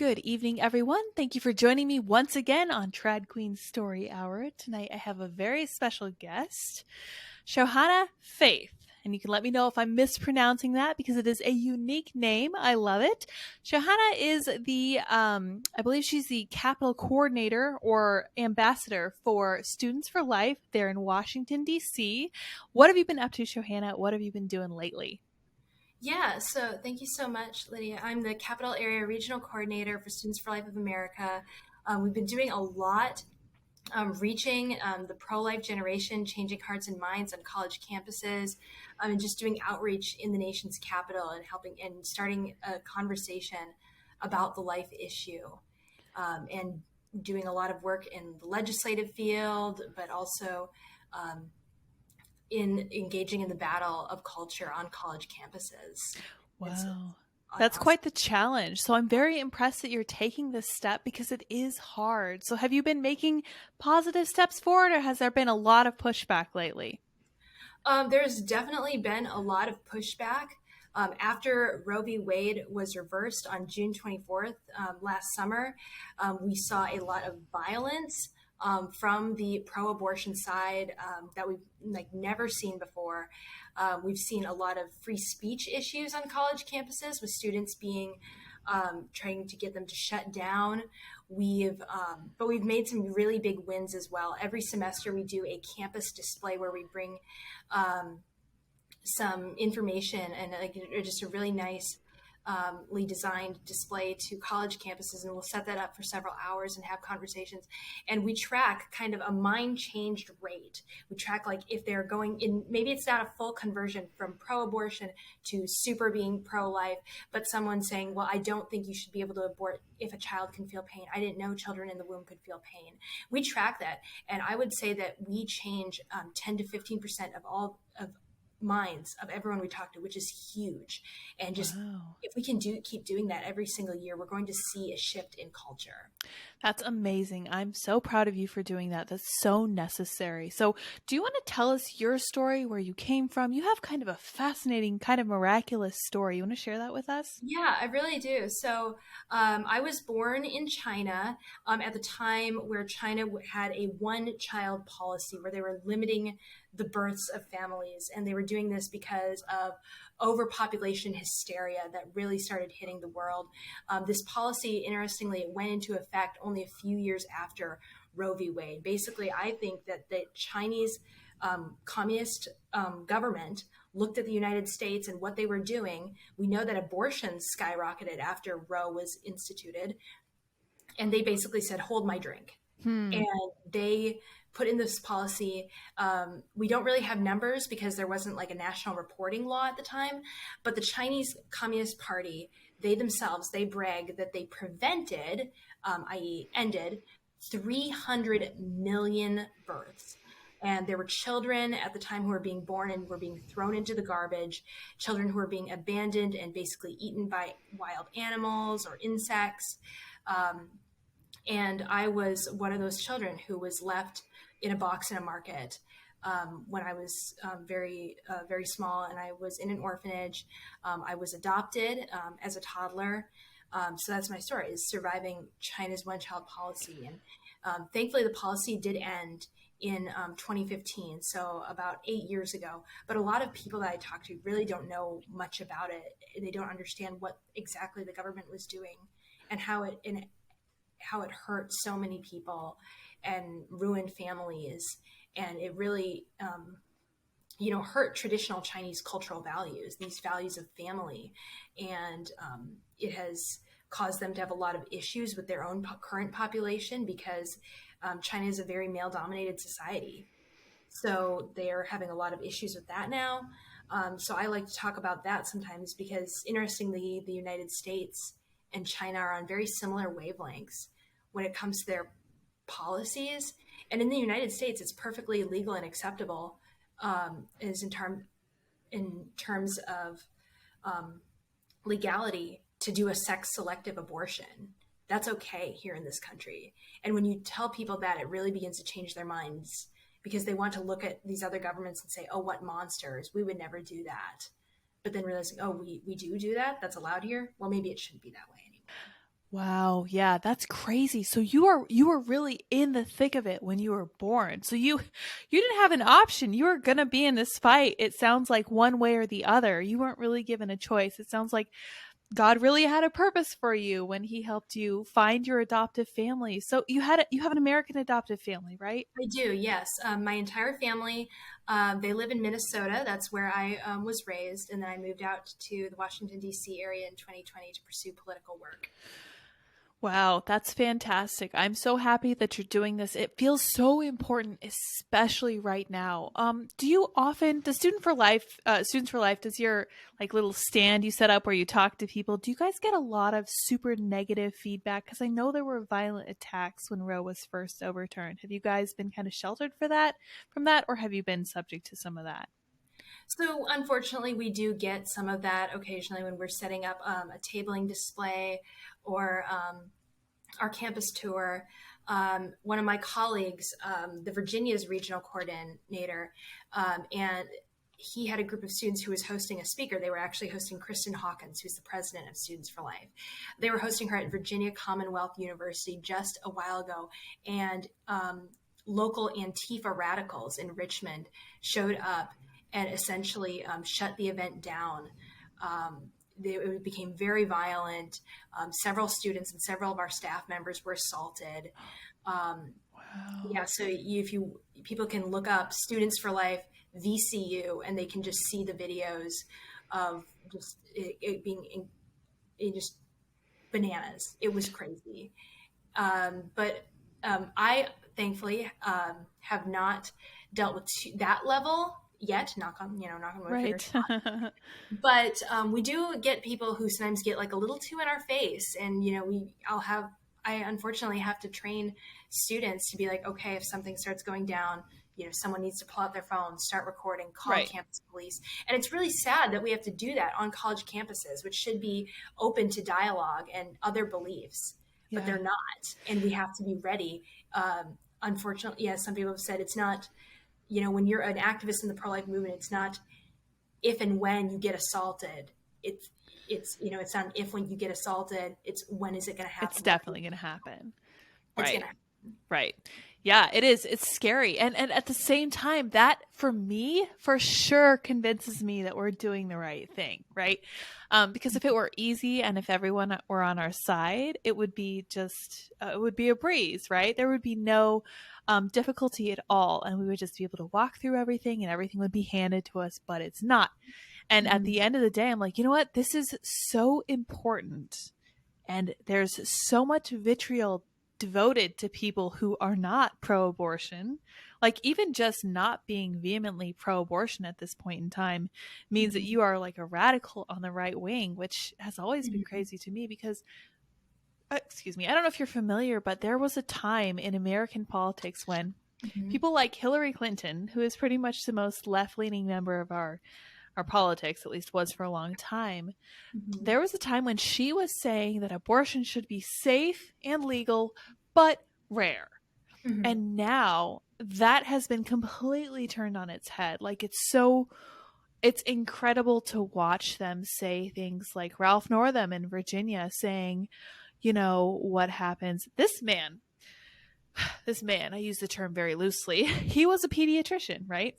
Good evening, everyone. Thank you for joining me once again on Trad Queen Story Hour. Tonight I have a very special guest, Shaohannah Faith. And you can let me know if I'm mispronouncing that because it is a unique name. I love it. Shaohannah is I believe she's the capital coordinator or ambassador for Students for Life there in Washington, D.C. What have you been up to, Shaohannah? What have you been doing lately? Yeah, so thank you so much, Lydia. I'm the Capital Area Regional Coordinator for Students for Life of America. We've been doing a lot reaching the pro-life generation, changing hearts and minds on college campuses, and just doing outreach in the nation's capital and helping and starting a conversation about the life issue, and doing a lot of work in the legislative field, but also in engaging in the battle of culture on college campuses. It's Wow. That's awesome. quite the challenge. So I'm very impressed that you're taking this step because it is hard. So have you been making positive steps forward or has there been a lot of pushback lately? There's definitely been a lot of pushback. After Roe v. Wade was reversed on June 24th last summer, we saw a lot of violence from the pro-abortion side that we've never seen before. We've seen a lot of free speech issues on college campuses with students being trying to get them to shut down. But we've made some really big wins as well. Every semester we do a campus display where we bring some information and just a really nice designed display to college campuses, and we'll set that up for several hours and have conversations, and we track kind of a mind changed rate. We track if they're going in, maybe it's not a full conversion from pro-abortion to super being pro-life, but someone saying, well, I don't think you should be able to abort if a child can feel pain. I didn't know children in the womb could feel pain. We track that, and I would say that we change 10 to 15% of all of minds of everyone we talk to, which is huge. And just Wow. if we can keep doing that every single year, we're going to see a shift in culture. That's amazing. I'm so proud of you for doing that. That's so necessary. So, do you want to tell us your story, where you came from? You have kind of a fascinating, kind of miraculous story. You want to share that with us? Yeah, I really do. So I was born in China at the time where China had a one-child policy where they were limiting the births of families. And they were doing this because of overpopulation hysteria that really started hitting the world. This policy, interestingly, it went into effect only a few years after Roe v. Wade. Basically, I think that the Chinese communist government looked at the United States and what they were doing. We know that abortion skyrocketed after Roe was instituted. And they basically said, hold my drink. Hmm. And they put in this policy. We don't really have numbers because there wasn't a national reporting law at the time. But the Chinese Communist Party, they brag that they prevented, i.e., ended 300 million births. And there were children at the time who were being born and were being thrown into the garbage, children who were being abandoned and basically eaten by wild animals or insects. And I was one of those children who was left in a box in a market when I was very small, and I was in an orphanage. I was adopted as a toddler. So that's my story, is surviving China's one-child policy. And thankfully, the policy did end in 2015, so about 8 years ago. But a lot of people that I talk to really don't know much about it. They don't understand what exactly the government was doing and how it hurt so many people and ruined families. And it really, hurt traditional Chinese cultural values, these values of family. And it has caused them to have a lot of issues with their own current population because China is a very male-dominated society. So they're having a lot of issues with that now. So I like to talk about that sometimes because, interestingly, the United States and China are on very similar wavelengths when it comes to their policies. And in the United States, it's perfectly legal and acceptable is in terms of legality to do a sex-selective abortion. That's okay here in this country. And when you tell people that, it really begins to change their minds because they want to look at these other governments and say, oh, what monsters, we would never do that. But then realizing, oh, we do that? That's allowed here? Well, maybe it shouldn't be that way anymore. Wow, yeah, that's crazy. So you were really in the thick of it when you were born. So you didn't have an option. You were going to be in this fight. It sounds like one way or the other. You weren't really given a choice. It sounds like God really had a purpose for you when he helped you find your adoptive family. So you have an American adoptive family, right? I do, yes. My entire family, they live in Minnesota. That's where I was raised. And then I moved out to the Washington, D.C. area in 2020 to pursue political work. Wow, that's fantastic. I'm so happy that you're doing this. It feels so important, especially right now. Do you often, the Students for Life, does your like little stand you set up where you talk to people, do you guys get a lot of super negative feedback? Because I know there were violent attacks when Roe was first overturned. Have you guys been kind of sheltered from that, or have you been subject to some of that? So, unfortunately, we do get some of that occasionally when we're setting up a tabling display or our campus tour. One of my colleagues, the Virginia's regional coordinator, and he had a group of students who was hosting a speaker. They were actually hosting Kristen Hawkins, who's the president of Students for Life. They were hosting her at Virginia Commonwealth University just a while ago, and local Antifa radicals in Richmond showed up and essentially shut the event down. It became very violent. Several students and several of our staff members were assaulted. Um, Wow. yeah, so if you people can look up Students for Life VCU, and they can just see the videos of just it being just bananas. It was crazy. But I thankfully have not dealt with that level yet. Knock on wood, fingers. Right. But we do get people who sometimes get like a little too in our face, and I unfortunately have to train students to be like, okay, if something starts going down, someone needs to pull out their phone, start recording, call Right. campus police. And it's really sad that we have to do that on college campuses, which should be open to dialogue and other beliefs, but Yeah. they're not, and we have to be ready. Unfortunately, yeah, some people have said it's not, when you're an activist in the pro-life movement, it's not if and when you get assaulted. It's not if when you get assaulted, it's when is it going to It's happen. definitely going to happen. It's going Right. to happen. Right. Yeah, it is. It's scary. And at the same time, that for me, for sure convinces me that we're doing the right thing, right? Because if it were easy and if everyone were on our side, it would be it would be a breeze, right? There would be no difficulty at all. And we would just be able to walk through everything and everything would be handed to us, but it's not. And at Mm-hmm. the end of the day, I'm like, you know what? This is so important. And there's so much vitriol devoted to people who are not pro abortion. Like, even just not being vehemently pro abortion at this point in time means that Mm-hmm. you are like a radical on the right wing, which has always been Mm-hmm. crazy to me because, excuse me, I don't know if you're familiar, but there was a time in American politics when Mm-hmm. people like Hillary Clinton, who is pretty much the most left leaning member of our politics, at least was for a long time, Mm-hmm. there was a time when she was saying that abortion should be safe and legal, but rare. Mm-hmm. And now that has been completely turned on its head. Like, it's incredible to watch them say things like Ralph Northam in Virginia saying, what happens. This man, I use the term very loosely, he was a pediatrician, right?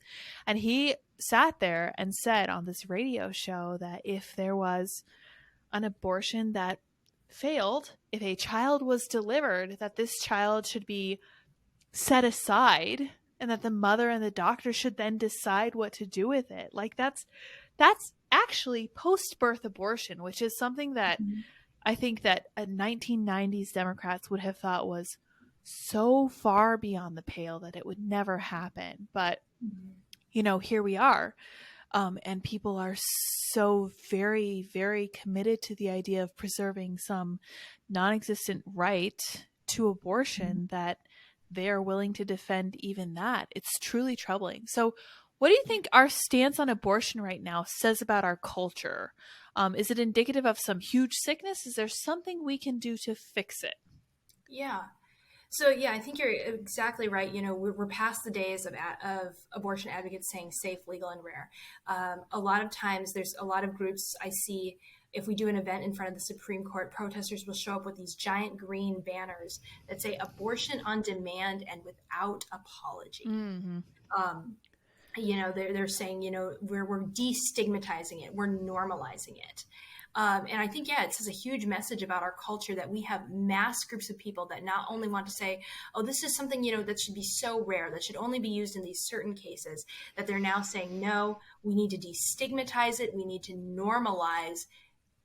And he sat there and said on this radio show that if there was an abortion that failed, if a child was delivered, that this child should be set aside and that the mother and the doctor should then decide what to do with it. Like, that's actually post-birth abortion, which is something that Mm-hmm. I think that 1990s Democrats would have thought was so far beyond the pale that it would never happen. But here we are. And people are so very, very committed to the idea of preserving some non existent right to Mm-hmm. abortion that they are willing to defend even that. It's truly troubling. So, what do you think our stance on abortion right now says about our culture? Is it indicative of some huge sickness? Is there something we can do to fix it? Yeah. So yeah, I think you're exactly right. We're past the days of abortion advocates saying safe, legal, and rare. A lot of times, there's a lot of groups I see if we do an event in front of the Supreme Court, protesters will show up with these giant green banners that say abortion on demand and without apology. Mm-hmm. They're saying, we're destigmatizing it, we're normalizing it. And I think, it says a huge message about our culture that we have mass groups of people that not only want to say, oh, this is something, that should be so rare, that should only be used in these certain cases, that they're now saying, no, we need to destigmatize it. We need to normalize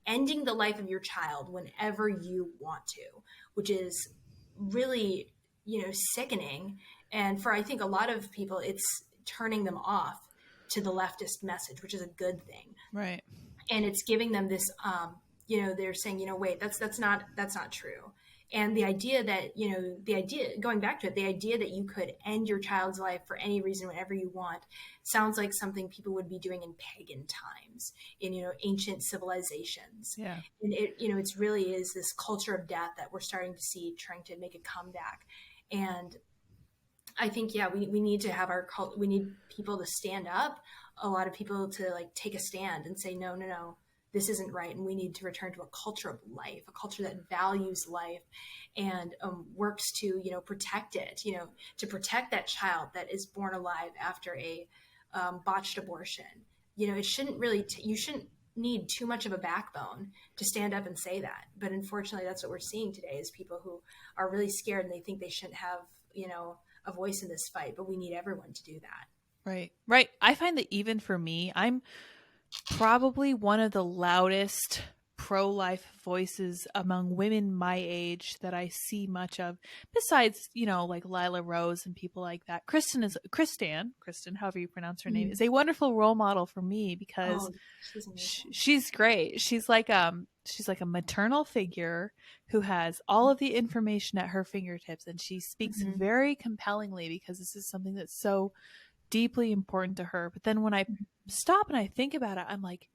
ending the life of your child whenever you want to, which is really, sickening. And for, I think, a lot of people, it's turning them off to the leftist message, which is a good thing. Right. And it's giving them this, they're saying, wait, that's not true. And the idea that, going back to it, the idea that you could end your child's life for any reason, whenever you want, sounds like something people would be doing in pagan times, in, ancient civilizations. Yeah. And it's really is this culture of death that we're starting to see trying to make a comeback. And I think, we need to have we need people to stand up, a lot of people to take a stand and say, no, this isn't right. And we need to return to a culture of life, a culture that values life and works to, protect it, to protect that child that is born alive after a botched abortion. It shouldn't really, you shouldn't need too much of a backbone to stand up and say that. But unfortunately, that's what we're seeing today is people who are really scared and they think they shouldn't have, a voice in this fight, but we need everyone to do that. Right. Right. I find that even for me, I'm probably one of the loudest pro-life voices among women my age that I see much of, besides, like Lila Rose and people like that. Kristen, however you pronounce her name, is a wonderful role model for me because she's great. She's like a maternal figure who has all of the information at her fingertips, and she speaks very compellingly because this is something that's so deeply important to her. But then when I stop and I think about it, I'm like,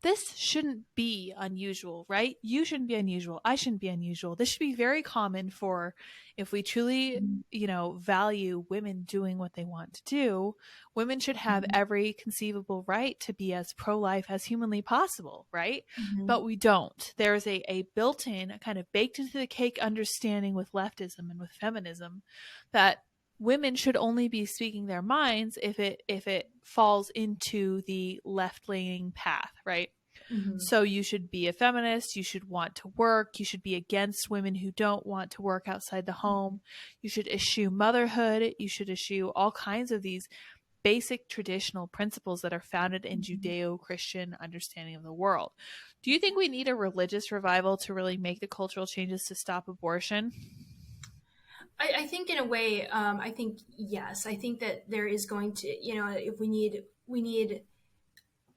this shouldn't be unusual, right? You shouldn't be unusual. I shouldn't be unusual. This should be very common for if we truly, value women doing what they want to do. Women should have every conceivable right to be as pro-life as humanly possible, right? But we don't. There's a built-in, kind of baked into the cake understanding with leftism and with feminism that women should only be speaking their minds if it falls into the left-leaning path, right? So you should be a feminist, you should want to work, you should be against women who don't want to work outside the home, you should eschew motherhood, you should eschew all kinds of these basic traditional principles that are founded in Judeo-Christian understanding of the world. Do you think we need a religious revival to really make the cultural changes to stop abortion? I think in a way, I think, yes, I think that there is going to, if we need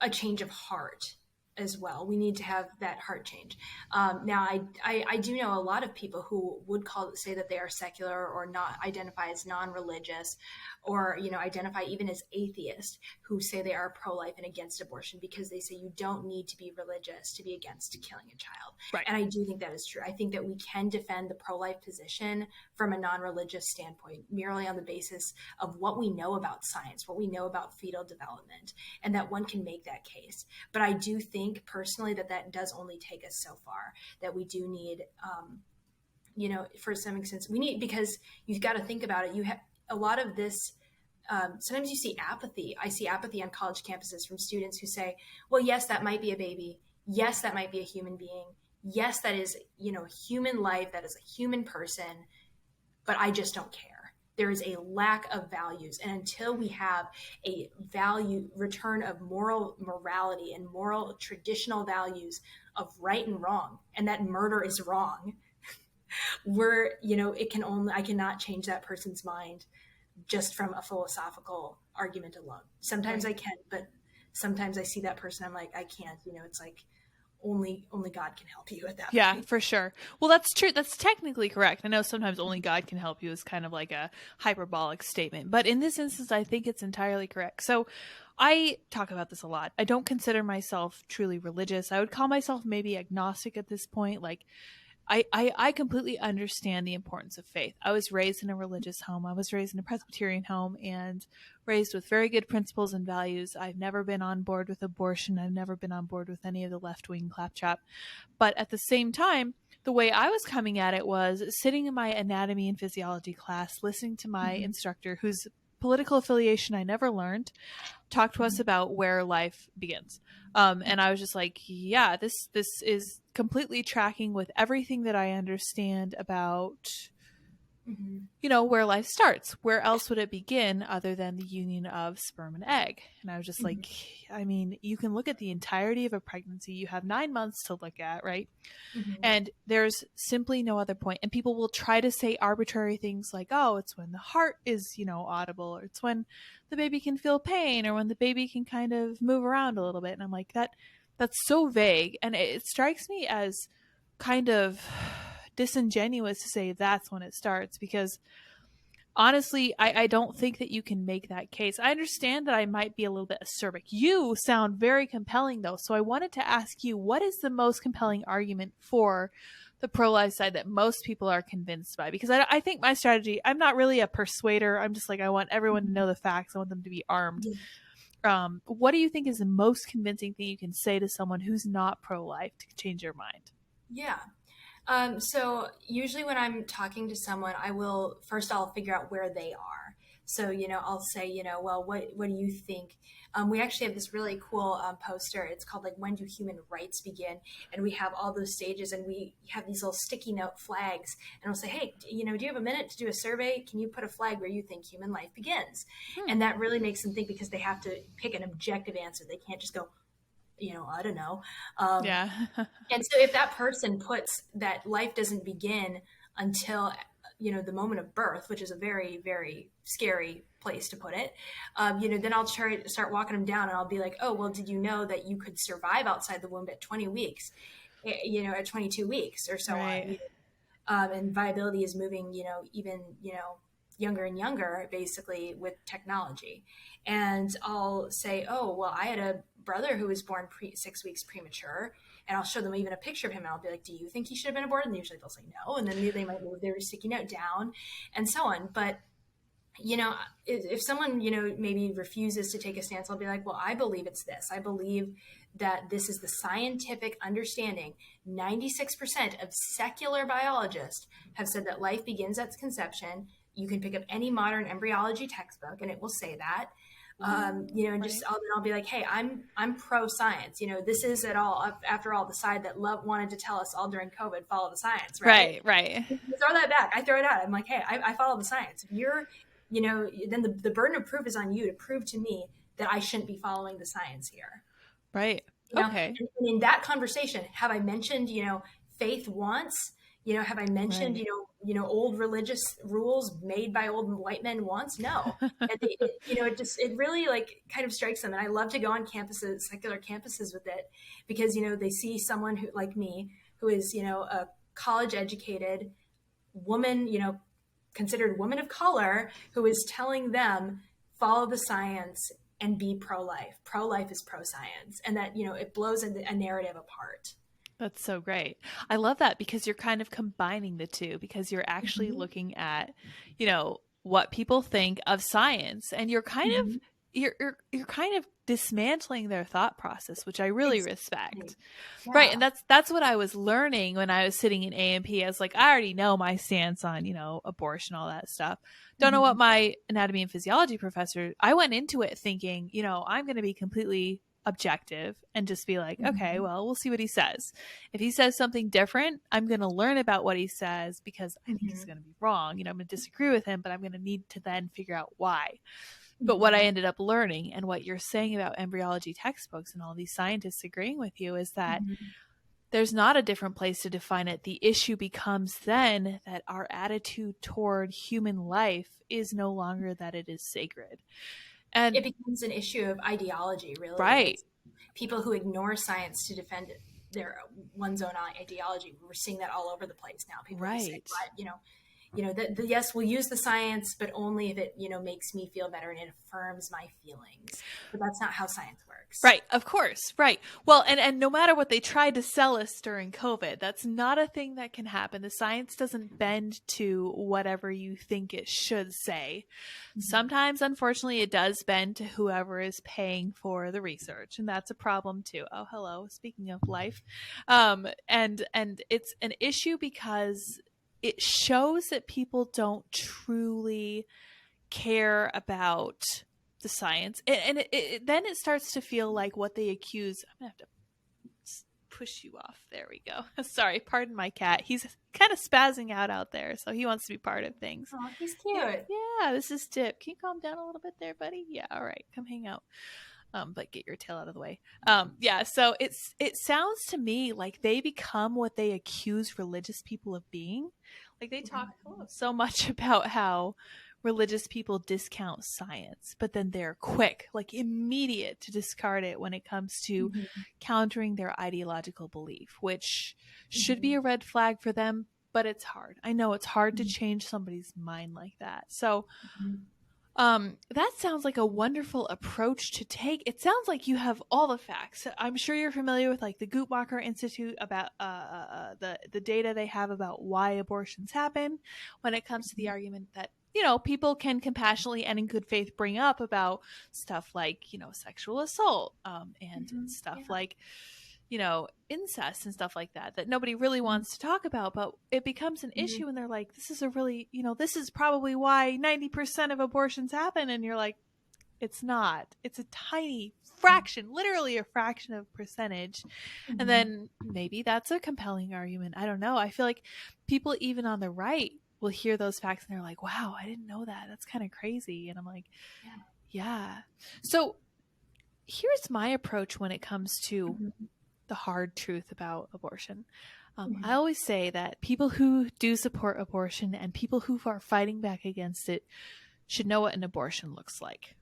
a change of heart as well. We need to have that heart change. Now, I do know a lot of people who would say that they are secular or not identify as non-religious or, identify even as atheist who say they are pro-life and against abortion because they say you don't need to be religious to be against killing a child. Right. And I do think that is true. I think that we can defend the pro-life position from a non-religious standpoint, merely on the basis of what we know about science, what we know about fetal development, and that one can make that case. But I do think personally that does only take us so far, that we do need, for some extent, because you've got to think about it. You have a lot of this. Sometimes you see apathy. I see apathy on college campuses from students who say, well, yes, that might be a baby. Yes, that might be a human being. Yes, that is, human life. That is a human person, but I just don't care. There is a lack of values. And until we have a return of morality and moral traditional values of right and wrong, and that murder is wrong, I cannot change that person's mind just from a philosophical argument alone. Sometimes I can, but sometimes I see that person, I'm like, I can't, it's like, only God can help you at that point. Yeah, for sure. Well, that's true. That's technically correct. I know sometimes only God can help you is kind of like a hyperbolic statement, but in this instance, I think it's entirely correct. So I talk about this a lot. I don't consider myself truly religious. I would call myself maybe agnostic at this point. Like, I completely understand the importance of faith. I was raised in a religious home. I was raised in a Presbyterian home and raised with very good principles and values. I've never been on board with abortion. I've never been on board with any of the left-wing claptrap. But at the same time, the way I was coming at it was sitting in my anatomy and physiology class, listening to my Mm-hmm. instructor, whose political affiliation I never learned, talk to us about where life begins. And I was just like, yeah, this is completely tracking with everything that I understand about, Mm-hmm. where life starts. Where else would it begin other than the union of sperm and egg? And I was just Mm-hmm. like, I mean, you can look at the entirety of a pregnancy. You have 9 months to look at, right? Mm-hmm. And there's simply no other point. And people will try to say arbitrary things like, oh, it's when the heart is, audible, or it's when the baby can feel pain, or when the baby can kind of move around a little bit. And I'm like, that's so vague. And it strikes me as kind of disingenuous to say that's when it starts, because honestly, I don't think that you can make that case. I understand that I might be a little bit acerbic. You sound very compelling, though. So I wanted to ask you, what is the most compelling argument for the pro-life side that most people are convinced by? Because I think my strategy, I'm not really a persuader. I'm just like, I want everyone to know the facts. I want them to be armed. Yeah. What do you think is the most convincing thing you can say to someone who's not pro-life to change their mind? Yeah. So usually when I'm talking to someone, I'll figure out where they are. So, I'll say, well, what do you think? We actually have this really cool poster. It's called like, When Do Human Rights Begin? And we have all those stages, and we have these little sticky note flags, and we'll say, hey, do you have a minute to do a survey? Can you put a flag where you think human life begins? And that really makes them think, because they have to pick an objective answer. They can't just go, I don't know. Yeah. And so if that person puts that life doesn't begin until, the moment of birth, which is a very, very scary place to put it, then I'll start walking them down, and I'll be like, oh, well, did you know that you could survive outside the womb at 20 weeks, at 22 weeks or so on? Right. And viability is moving, even, younger and younger, basically, with technology. And I'll say, oh, well, I had a brother who was born 6 weeks premature, and I'll show them even a picture of him, and I'll be like, do you think he should have been aborted? And usually they'll say no, and then they might move their sticky note down, and so on. But if someone, maybe refuses to take a stance, I'll be like, well, I believe it's this. I believe that this is the scientific understanding. 96% of secular biologists have said that life begins at conception. You can pick up any modern embryology textbook, and it will say that. And just I'll be like, hey, I'm pro science. This is after all the side that love wanted to tell us all during COVID, follow the science, right? Right. You throw that back. I throw it out. I'm like, hey, I follow the science. If you're, then the burden of proof is on you to prove to me that I shouldn't be following the science here. Right. Okay. And in that conversation, have I mentioned, faith once? Have I mentioned, Right. old religious rules made by old white men once? No. And it really like kind of strikes them. And I love to go on campuses, secular campuses with it, because, they see someone who, like me, who is, a college educated woman, considered woman of color, who is telling them, follow the science and be pro-life. Pro-life is pro-science. And that, it blows a narrative apart. That's so great. I love that, because you're kind of combining the two, because you're actually Mm-hmm. looking at, what people think of science, and you're kind Mm-hmm. of you're kind of dismantling their thought process, which I really Exactly. respect. Right. Yeah. And that's what I was learning when I was sitting in A&P. I was like, I already know my stance on, abortion, all that stuff. Don't know Mm-hmm. what my anatomy and physiology professor, I went into it thinking, I'm going to be completely objective and just be like, okay, Mm-hmm. well, we'll see what he says. If he says something different, I'm going to learn about what he says, because I think he's Mm-hmm. going to be wrong. I'm going to disagree with him, but I'm going to need to then figure out why. But what I Mm-hmm. ended up learning, and what you're saying about embryology textbooks and all these scientists agreeing with you, is that Mm-hmm. there's not a different place to define it. The issue becomes then that our attitude toward human life is no longer that it is sacred. And It becomes an issue of ideology, really. right, It's people who ignore science to defend their one's own ideology. We're seeing that all over the place now. People who say, right. "What, yes, we'll use the science, but only if it, makes me feel better and it affirms my feelings. But that's not how science works. Right, of course, right. Well, and no matter what they tried to sell us during COVID, that's not a thing that can happen. The science doesn't bend to whatever you think it should say. Mm-hmm. Sometimes, unfortunately, it does bend to whoever is paying for the research, and that's a problem too. Oh, hello. Speaking of life, and it's an issue because it shows that people don't truly care about the science, and then it starts to feel like what they accuse. I'm gonna have to push you off. There we go. Sorry, pardon my cat. He's kind of spazzing out there, so he wants to be part of things. Oh, he's cute. Yeah, this is Dip. Can you calm down a little bit there, buddy? Yeah, all right, come hang out. But get your tail out of the way. Yeah, so it sounds to me like they become what they accuse religious people of being. Like they talk so much about how religious people discount science, but then they're quick, like immediate to discard it when it comes to countering their ideological belief, which should be a red flag for them, but it's hard. I know it's hard to change somebody's mind like that. So that sounds like a wonderful approach to take. It sounds like you have all the facts. I'm sure you're familiar with like the Guttmacher Institute about the data they have about why abortions happen when it comes to the argument that people can compassionately and in good faith bring up about stuff like, sexual assault, and stuff like, incest and stuff like that nobody really wants to talk about, but it becomes an issue and they're like, this is a really, this is probably why 90% of abortions happen. And you're like, it's not. It's a tiny fraction, literally a fraction of percentage. And then maybe that's a compelling argument. I don't know. I feel like people even on the right will hear those facts and they're like, wow, I didn't know that. That's kind of crazy. And I'm like, yeah. So here's my approach when it comes to the hard truth about abortion. I always say that people who do support abortion and people who are fighting back against it should know what an abortion looks like.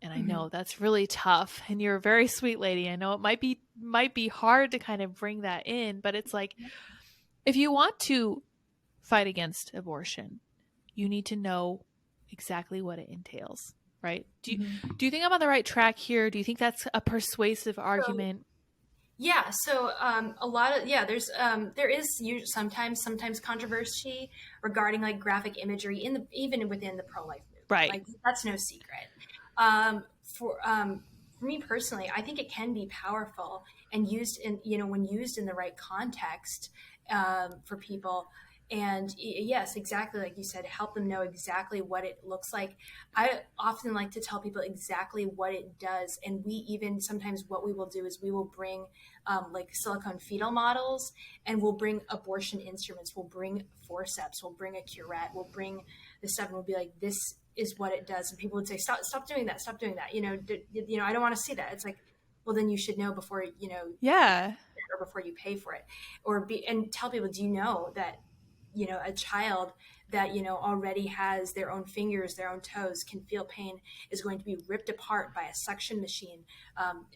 And I know that's really tough, and you're a very sweet lady. I know it might be hard to kind of bring that in, but it's like, if you want to fight against abortion, you need to know exactly what it entails, right? Do you think I'm on the right track here? Do you think that's a persuasive argument? Yeah. So a lot of there is sometimes controversy regarding like graphic imagery even within the pro-life movement. Right. Like that's no secret. For me personally, I think it can be powerful and used in when used in the right context for people. And yes, exactly like you said, help them know exactly what it looks like. I often like to tell people exactly what it does. And we even sometimes what we will do is we will bring like silicone fetal models, and we'll bring abortion instruments. We'll bring forceps. We'll bring a curette. We'll bring this stuff, and we'll be like, this is what it does. And people would say, stop doing that. Stop doing that. I don't want to see that. It's like, well, then you should know before, or before you pay for it, and tell people, do you know that, a child that, already has their own fingers, their own toes, can feel pain, is going to be ripped apart by a suction machine.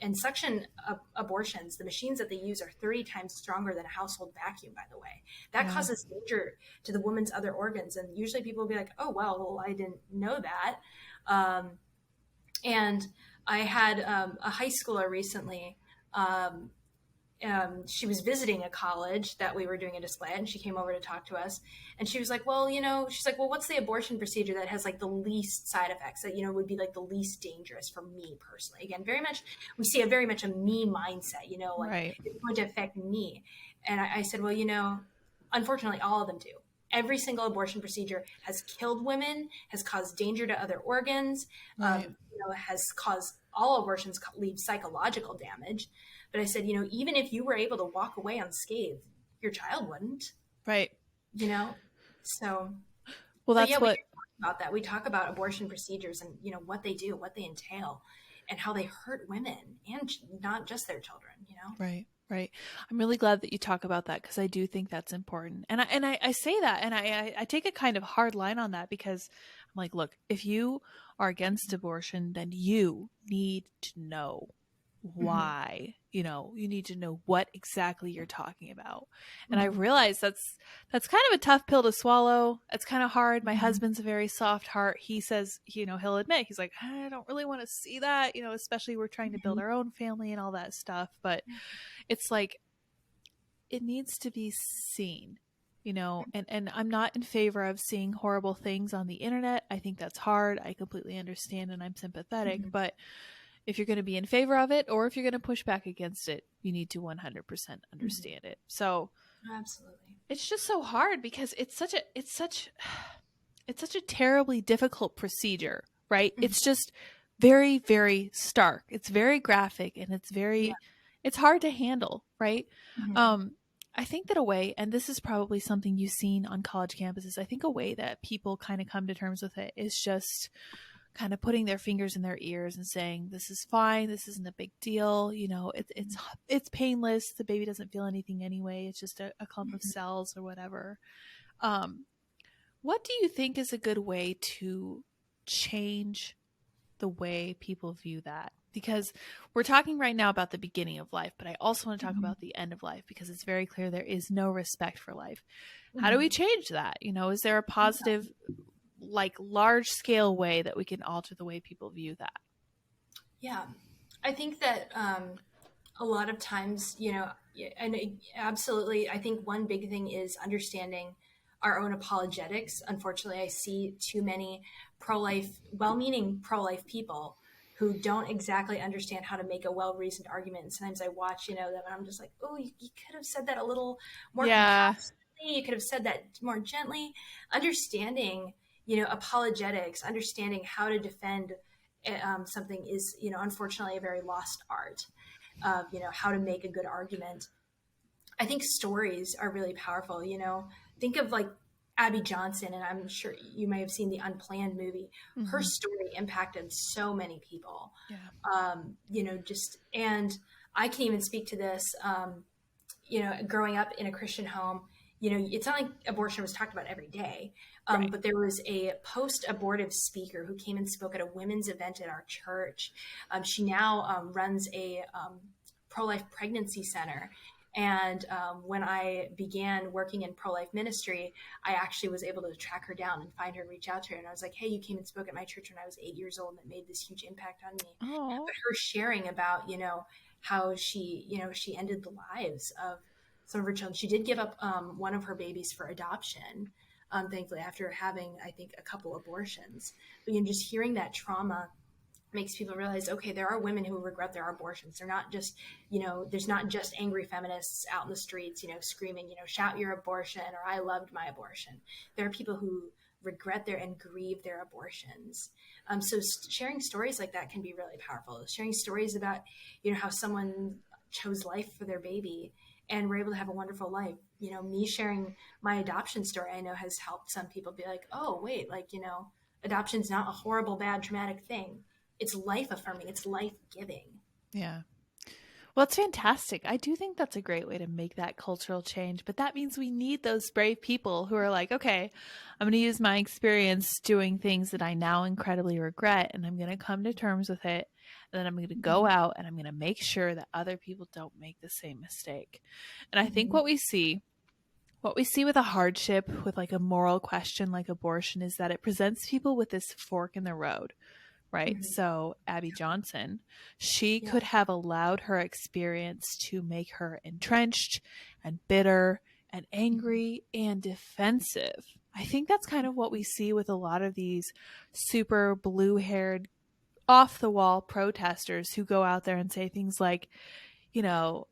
And suction abortions, the machines that they use are 30 times stronger than a household vacuum, by the way. That causes danger to the woman's other organs. And usually people will be like, oh, well, I didn't know that. And I had a high schooler recently. She was visiting a college that we were doing a display at, and she came over to talk to us, and she was like, well, she's like, well, what's the abortion procedure that has like the least side effects, that, would be like the least dangerous for me personally? Again, we see very much a me mindset, right. It's going to affect me. And I said, well, unfortunately all of them do. Every single abortion procedure has killed women, has caused danger to other organs, right. Has caused, all abortions leave psychological damage. But I said, even if you were able to walk away unscathed, your child wouldn't. Right. So. Well, that's we talk about that. We talk about abortion procedures and, what they do, what they entail, and how they hurt women and not just their children, Right. Right. I'm really glad that you talk about that, because I do think that's important. And I say that, and I take a kind of hard line on that, because I'm like, look, if you are against abortion, then you need to know Mm-hmm. why. You know, you need to know what exactly you're talking about. And I Mm-hmm. realized that's kind of a tough pill to swallow. It's kind of hard. My Mm-hmm. husband's a very soft heart. He says, you know, he'll admit, he's like, I don't really want to see that, you know, especially we're trying to build Mm-hmm. our own family and all that stuff. But it's like, it needs to be seen, you know. And I'm not in favor of seeing horrible things on the internet. I think that's hard. I completely understand and I'm sympathetic, Mm-hmm. but if you're going to be in favor of it or if you're going to push back against it, you need to 100% Mm-hmm. understand it. So Absolutely. it's just so hard because it's such a terribly difficult procedure, right? Mm-hmm. It's just very, very stark. It's very graphic and Yeah. it's hard to handle, right? Mm-hmm. Um, I think that a way, and this is probably something you've seen on college campuses, I think a way that people kind of come to terms with it is just kind of putting their fingers in their ears and saying, this is fine. This isn't a big deal. You know, it's painless. The baby doesn't feel anything anyway. It's just a clump of Mm-hmm. cells or whatever. Um, what do you think is a good way to change the way people view that? Because we're talking right now about the beginning of life, but I also want to talk Mm-hmm. about the end of life because it's very clear there is no respect for life. How do we Mm-hmm. change that? You know, is there a positive, like large scale way that we can alter the way people view that? Yeah. I think that a lot of times, and absolutely, I think one big thing is understanding our own apologetics. Unfortunately, I see too many well-meaning pro-life people who don't exactly understand how to make a well-reasoned argument. And sometimes I watch, them, and I'm just like, oh, you could have said that a little more Yeah. compassionately. You could have said that more gently. Understanding, apologetics, understanding how to defend something is, unfortunately, a very lost art of how to make a good argument. I think stories are really powerful. Think of like Abby Johnson, and I'm sure you may have seen the Unplanned movie. Her Mm-hmm. story impacted so many people. Yeah. Just and I can even speak to this. Growing up in a Christian home, it's not like abortion was talked about every day. Right. But there was a post-abortive speaker who came and spoke at a women's event at our church. She now runs a pro-life pregnancy center. And when I began working in pro-life ministry, I actually was able to track her down and find her, reach out to her. And I was like, hey, you came and spoke at my church when I was 8 years old, and it made this huge impact on me. Oh. But her sharing about, how she ended the lives of some of her children. She did give up one of her babies for adoption, thankfully, after having, I think, a couple abortions. But just hearing that trauma makes people realize, okay, there are women who regret their abortions. They're not just, there's not just angry feminists out in the streets, screaming, shout your abortion or I loved my abortion. There are people who regret their and grieve their abortions. So sharing stories like that can be really powerful. Sharing stories about, how someone chose life for their baby and were able to have a wonderful life. Me sharing my adoption story, I know has helped some people be like, oh, wait, adoption's not a horrible, bad, traumatic thing. It's life affirming. It's life giving. Yeah. Well, it's fantastic. I do think that's a great way to make that cultural change, but that means we need those brave people who are like, okay, I'm going to use my experience doing things that I now incredibly regret, and I'm going to come to terms with it. And then I'm going to go Mm-hmm. out and I'm going to make sure that other people don't make the same mistake. And I think Mm-hmm. what we see with a hardship, with like a moral question like abortion, is that it presents people with this fork in the road, right? Mm-hmm. So Abby Johnson, she Yeah. could have allowed her experience to make her entrenched and bitter and angry and defensive. I think that's kind of what we see with a lot of these super blue-haired, off-the-wall protesters who go out there and say things like, you know,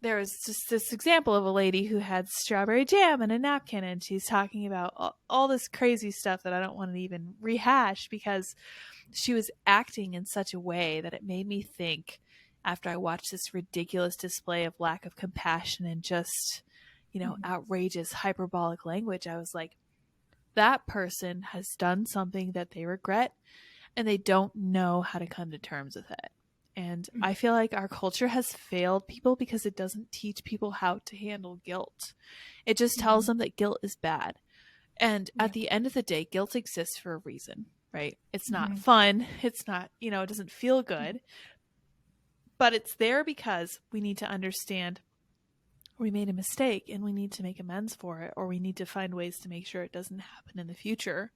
there was just this example of a lady who had strawberry jam in a napkin, and she's talking about all this crazy stuff that I don't want to even rehash because she was acting in such a way that it made me think, after I watched this ridiculous display of lack of compassion and just, Mm-hmm. outrageous hyperbolic language, I was like, that person has done something that they regret and they don't know how to come to terms with it. And I feel like our culture has failed people because it doesn't teach people how to handle guilt. It just tells Mm-hmm. them that guilt is bad. And Yeah. at the end of the day, guilt exists for a reason, right? It's not Mm-hmm. fun. It's not, it doesn't feel good. But it's there because we need to understand we made a mistake and we need to make amends for it, or we need to find ways to make sure it doesn't happen in the future.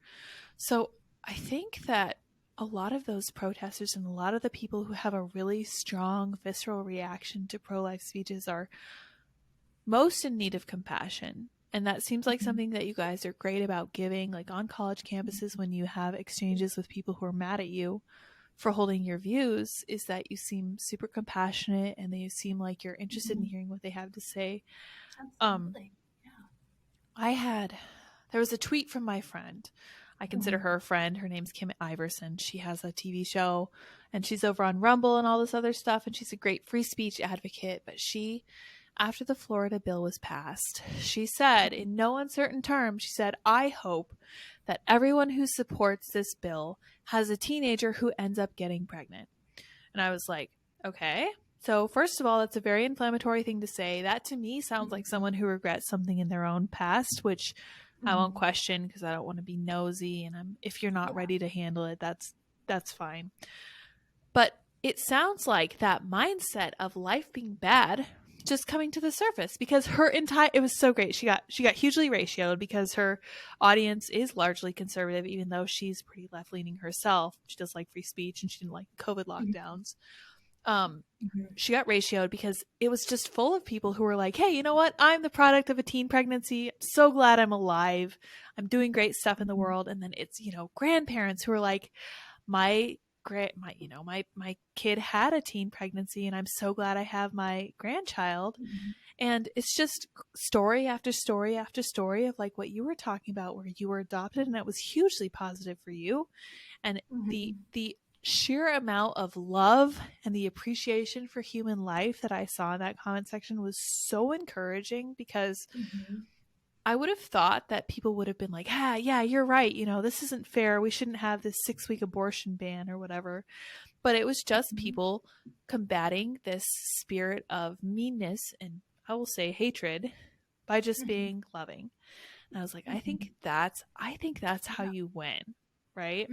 So I think that a lot of those protesters and a lot of the people who have a really strong visceral reaction to pro-life speeches are most in need of compassion. And that seems like something that you guys are great about giving, like on college campuses when you have exchanges with people who are mad at you for holding your views, is that you seem super compassionate and you seem like you're interested in hearing what they have to say. Absolutely. There was a tweet from my friend. I consider her a friend. Her name's Kim Iverson. She has a TV show and she's over on Rumble and all this other stuff. And she's a great free speech advocate. But she, after the Florida bill was passed, she said in no uncertain terms, she said, I hope that everyone who supports this bill has a teenager who ends up getting pregnant. And I was like, okay. So first of all, that's a very inflammatory thing to say. That to me sounds like someone who regrets something in their own past, which I won't question because I don't want to be nosy. And if you're not ready to handle it, that's fine. But it sounds like that mindset of life being bad just coming to the surface, because it was so great. She got hugely ratioed because her audience is largely conservative, even though she's pretty left leaning herself. She does like free speech and she didn't like COVID lockdowns. She got ratioed because it was just full of people who were like, hey, you know what? I'm the product of a teen pregnancy. I'm so glad I'm alive. I'm doing great stuff in the world. And then it's, grandparents who are like, my kid had a teen pregnancy and I'm so glad I have my grandchild. And it's just story after story after story of like what you were talking about, where you were adopted and it was hugely positive for you. And the sheer amount of love and the appreciation for human life that I saw in that comment section was so encouraging, because I would have thought that people would have been like, yeah, you're right. This isn't fair. We shouldn't have this 6-week abortion ban or whatever. But it was just people combating this spirit of meanness and, I will say, hatred by just being loving. And I was like, I think that's how you win, right?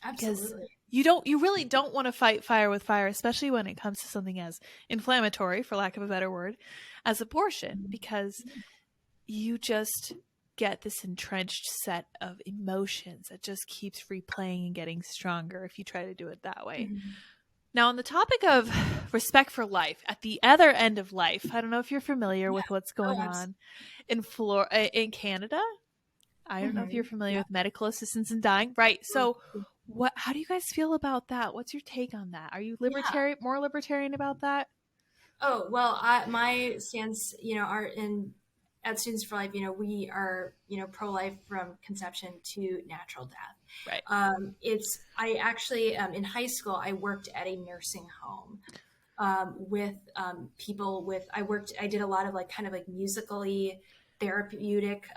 Absolutely. Because you really don't want to fight fire with fire, especially when it comes to something as inflammatory, for lack of a better word, as abortion, because you just get this entrenched set of emotions that just keeps replaying and getting stronger if you try to do it that way. Now, on the topic of respect for life, at the other end of life, I don't know if you're familiar with what's going on in Canada. I don't know if you're familiar with medical assistance in dying. Right. So how do you guys feel about that? What's your take on that? Are you more libertarian about that? Oh, well, my stance, at Students for Life, we are, pro-life from conception to natural death. Right. I actually, in high school, I worked at a nursing home with people I did a lot of kind of musically therapeutic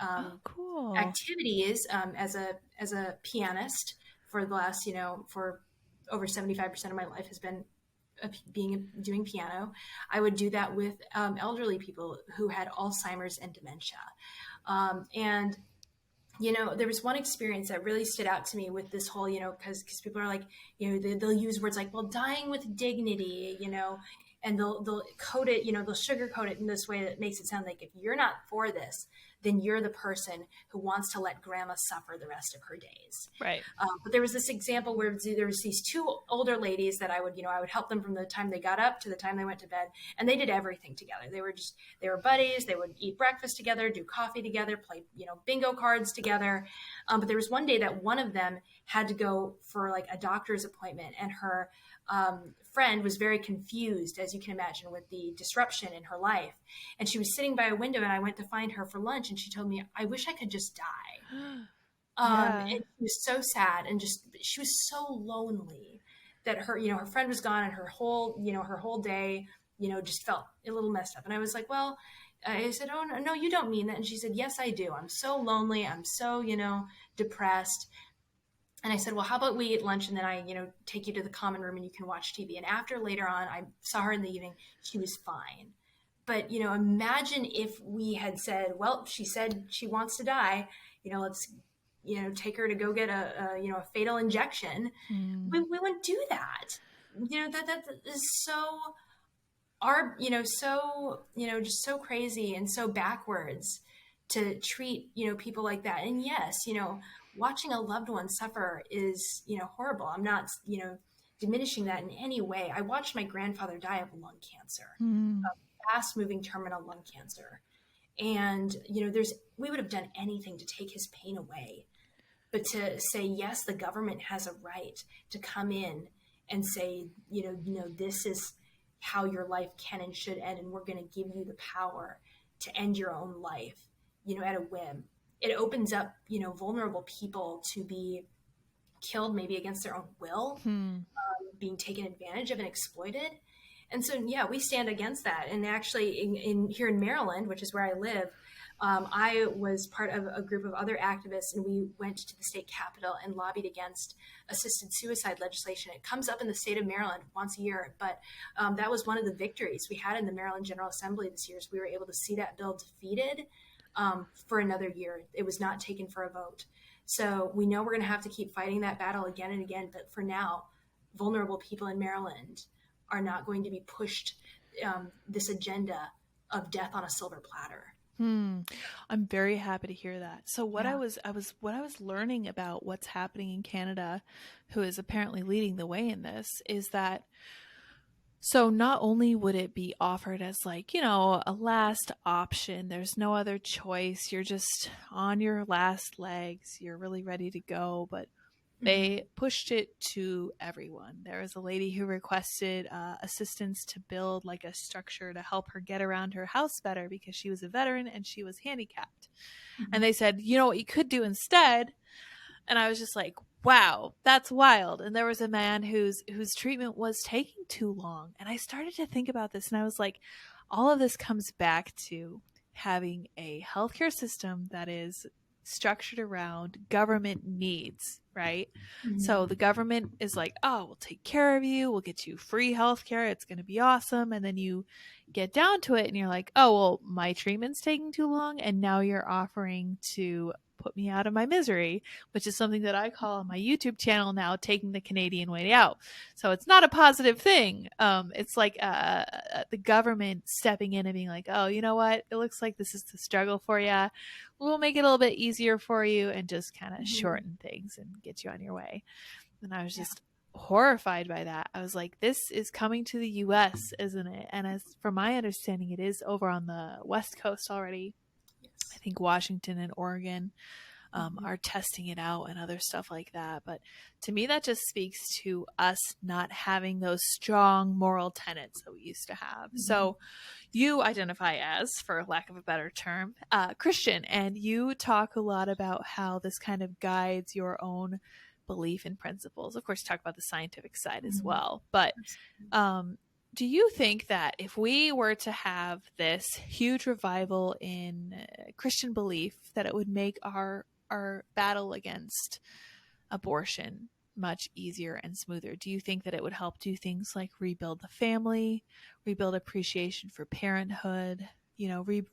cool. activities as a pianist for the last, for over 75% of my life has been doing piano. I would do that with elderly people who had Alzheimer's and dementia. And there was one experience that really stood out to me with this whole, because people are like, they'll use words like, well, dying with dignity, and they'll code it, they'll sugarcoat it in this way that makes it sound like if you're not for this, then you're the person who wants to let grandma suffer the rest of her days. Right. But there was this example where there was these two older ladies that I would help them from the time they got up to the time they went to bed. And they did everything together. They were buddies. They would eat breakfast together, do coffee together, play, bingo cards together. But there was one day that one of them had to go for a doctor's appointment, and her friend was very confused, as you can imagine, with the disruption in her life. And she was sitting by a window, and I went to find her for lunch, and she told me, I wish I could just die. And she was so sad, and she was so lonely that her friend was gone, and her whole day, just felt a little messed up. And I was like, well, I said, oh, no, you don't mean that. And she said, yes, I do. I'm so lonely. I'm so, depressed. And I said, well, how about we eat lunch and then I, take you to the common room and you can watch TV. And after later on, I saw her in the evening, she was fine. But, imagine if we had said, well, she said she wants to die, let's, take her to go get a fatal injection. We wouldn't do that. that is so just so crazy and so backwards to treat, people like that. And yes, watching a loved one suffer is, horrible. I'm not, diminishing that in any way. I watched my grandfather die of lung cancer, Hmm. fast moving terminal lung cancer. And, we would have done anything to take his pain away. But to say, yes, the government has a right to come in and say, this is how your life can and should end, and we're going to give you the power to end your own life, at a whim. It opens up, vulnerable people to be killed maybe against their own will, Hmm. being taken advantage of and exploited. And so, yeah, we stand against that. And actually, in here in Maryland, which is where I live, I was part of a group of other activists, and we went to the state capitol and lobbied against assisted suicide legislation. It comes up in the state of Maryland once a year, but that was one of the victories we had in the Maryland General Assembly this year. Is we were able to see that bill defeated for another year. It was not taken for a vote. So we know we're going to have to keep fighting that battle again and again. But for now, vulnerable people in Maryland are not going to be pushed this agenda of death on a silver platter. Hmm. I'm very happy to hear that. So Yeah. what I was learning about what's happening in Canada, who is apparently leading the way in this, is that so not only would it be offered as like, a last option, there's no other choice, you're just on your last legs, you're really ready to go, but Mm-hmm. they pushed it to everyone. There was a lady who requested assistance to build like a structure to help her get around her house better because she was a veteran and she was handicapped. Mm-hmm. And they said, what you could do instead, and I was just like, wow, that's wild. And there was a man whose treatment was taking too long. And I started to think about this and I was like, all of this comes back to having a healthcare system that is structured around government needs, right? Mm-hmm. So the government is like, oh, we'll take care of you, we'll get you free healthcare, it's going to be awesome. And then you get down to it and you're like, oh, well, my treatment's taking too long. And now you're offering to put me out of my misery, which is something that I call on my YouTube channel now, taking the Canadian way out. So it's not a positive thing. It's like the government stepping in and being like, oh, you know what? It looks like this is the struggle for you. We'll make it a little bit easier for you and just kind of Mm-hmm. shorten things and get you on your way. And I was Yeah. just horrified by that. I was like, this is coming to the US, isn't it? And as from my understanding, it is over on the West Coast already. I Yes. think Washington and Oregon Mm-hmm. are testing it out and other stuff like that. But to me, that just speaks to us not having those strong moral tenets that we used to have. Mm-hmm. So you identify as, for lack of a better term, Christian, and you talk a lot about how this kind of guides your own belief and principles. Of course, talk about the scientific side as Mm-hmm. well. But Absolutely. do you think that if we were to have this huge revival in Christian belief, that it would make our battle against abortion much easier and smoother? Do you think that it would help do things like rebuild the family, rebuild appreciation for parenthood, refortify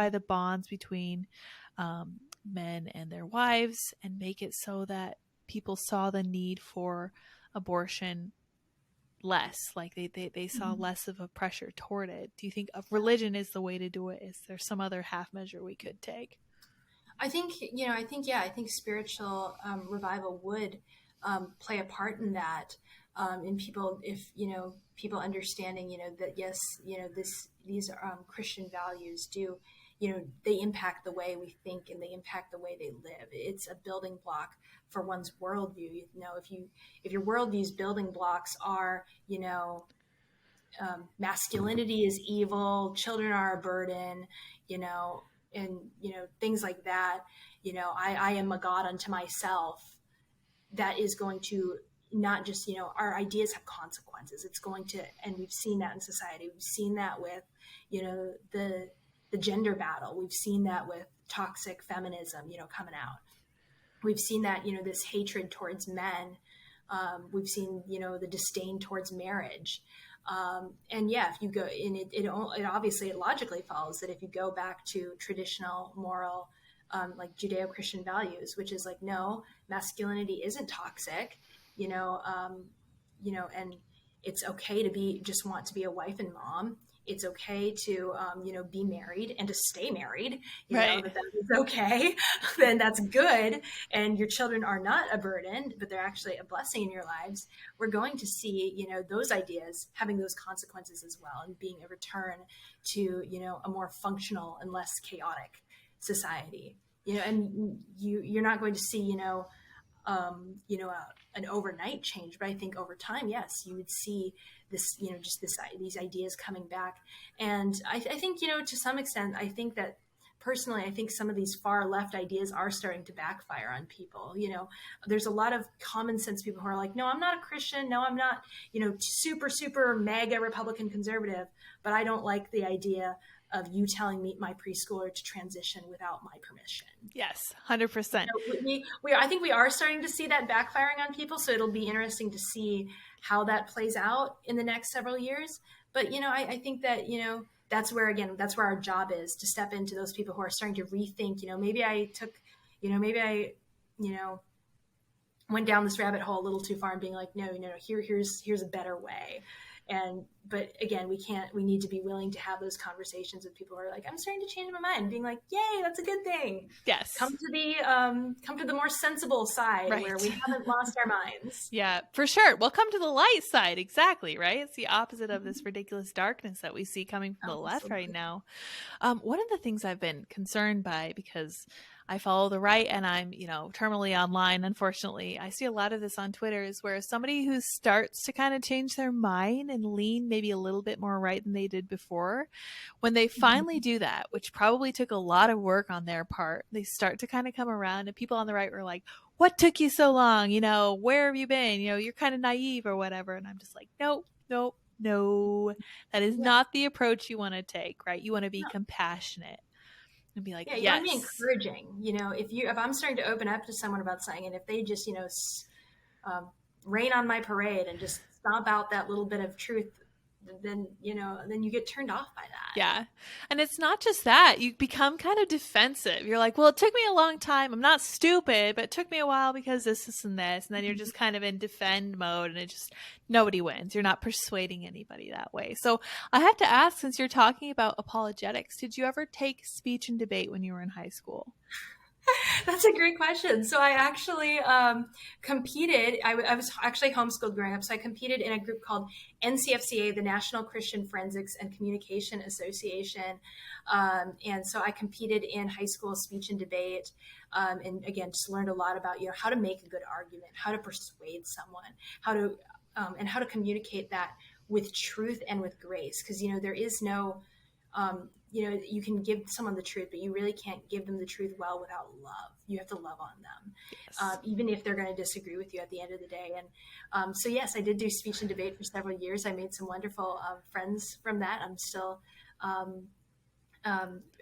Mm-hmm. the bonds between men and their wives, and make it so that people saw the need for abortion less, like they saw Mm-hmm. less of a pressure toward it? Do you think of religion is the way to do it? Is there some other half measure we could take? I think spiritual revival would play a part in that. In people, if people understanding, that yes, these Christian values do, they impact the way we think and they impact the way they live. It's a building block for one's worldview. If your worldview's building blocks are, masculinity is evil, children are a burden, and things like that. I am a god unto myself. That is going to not just, our ideas have consequences. It's going to, and we've seen that in society. We've seen that with, the gender battle. We've seen that with toxic feminism, coming out. We've seen that, this hatred towards men. We've seen, the disdain towards marriage. And yeah, if you go in it obviously it logically follows that if you go back to traditional moral, like Judeo-Christian values, which is like, no, masculinity isn't toxic, and It's okay to just want to be a wife and mom. It's okay to, be married and to stay married, Right. that is okay. Then that's good. And your children are not a burden, but they're actually a blessing in your lives. We're going to see, those ideas having those consequences as well, and being a return to, a more functional and less chaotic society. And you're not going to see, an overnight change, but I think over time, yes, you would see this, these ideas coming back. And I think, to some extent, I think that personally, I think some of these far left ideas are starting to backfire on people. There's a lot of common sense people who are like, no, I'm not a Christian. No, I'm not, super, super mega Republican conservative, but I don't like the idea of you telling me, my preschooler, to transition without my permission. Yes, 100%. I think we are starting to see that backfiring on people. So it'll be interesting to see how that plays out in the next several years. But, I think that, that's where our job is, to step into those people who are starting to rethink, maybe I took, maybe I, went down this rabbit hole a little too far, and being like, no, here's a better way. But again, we need to be willing to have those conversations with people who are like, I'm starting to change my mind, being like, yay, that's a good thing. Yes. Come to the more sensible side, right, where we haven't lost our minds. Yeah, for sure. Well, come to the light side. Exactly. Right. It's the opposite of this ridiculous darkness that we see coming from the left right now. One of the things I've been concerned by, because I follow the right and I'm, terminally online, unfortunately, I see a lot of this on Twitter, is where somebody who starts to kind of change their mind and lean maybe a little bit more right than they did before, when they finally do that, which probably took a lot of work on their part, they start to kind of come around, and people on the right were like, what took you so long? Where have you been? You're kind of naive or whatever. And I'm just like, nope, that is not the approach you want to take, right? You want to be compassionate and be like, you want to be encouraging. If I'm starting to open up to someone about something, and if they just, rain on my parade and just stomp out that little bit of truth, then you get turned off by that. Yeah. And it's not just that. You become kind of defensive. You're like, well, it took me a long time. I'm not stupid, but it took me a while because this, and this. And then you're just kind of in defend mode, and nobody wins. You're not persuading anybody that way. So I have to ask, since you're talking about apologetics, did you ever take speech and debate when you were in high school? That's a great question. So I actually competed. I was actually homeschooled growing up. So I competed in a group called NCFCA, the National Christian Forensics and Communication Association. And so I competed in high school speech and debate. And again, just learned a lot about, how to make a good argument, how to persuade someone, how to communicate that with truth and with grace. Because, there is no... you can give someone the truth, but you really can't give them the truth well without love. You have to love on them, yes. Even if they're going to disagree with you at the end of the day. And so, yes, I did do speech and debate for several years. I made some wonderful friends from that. I'm still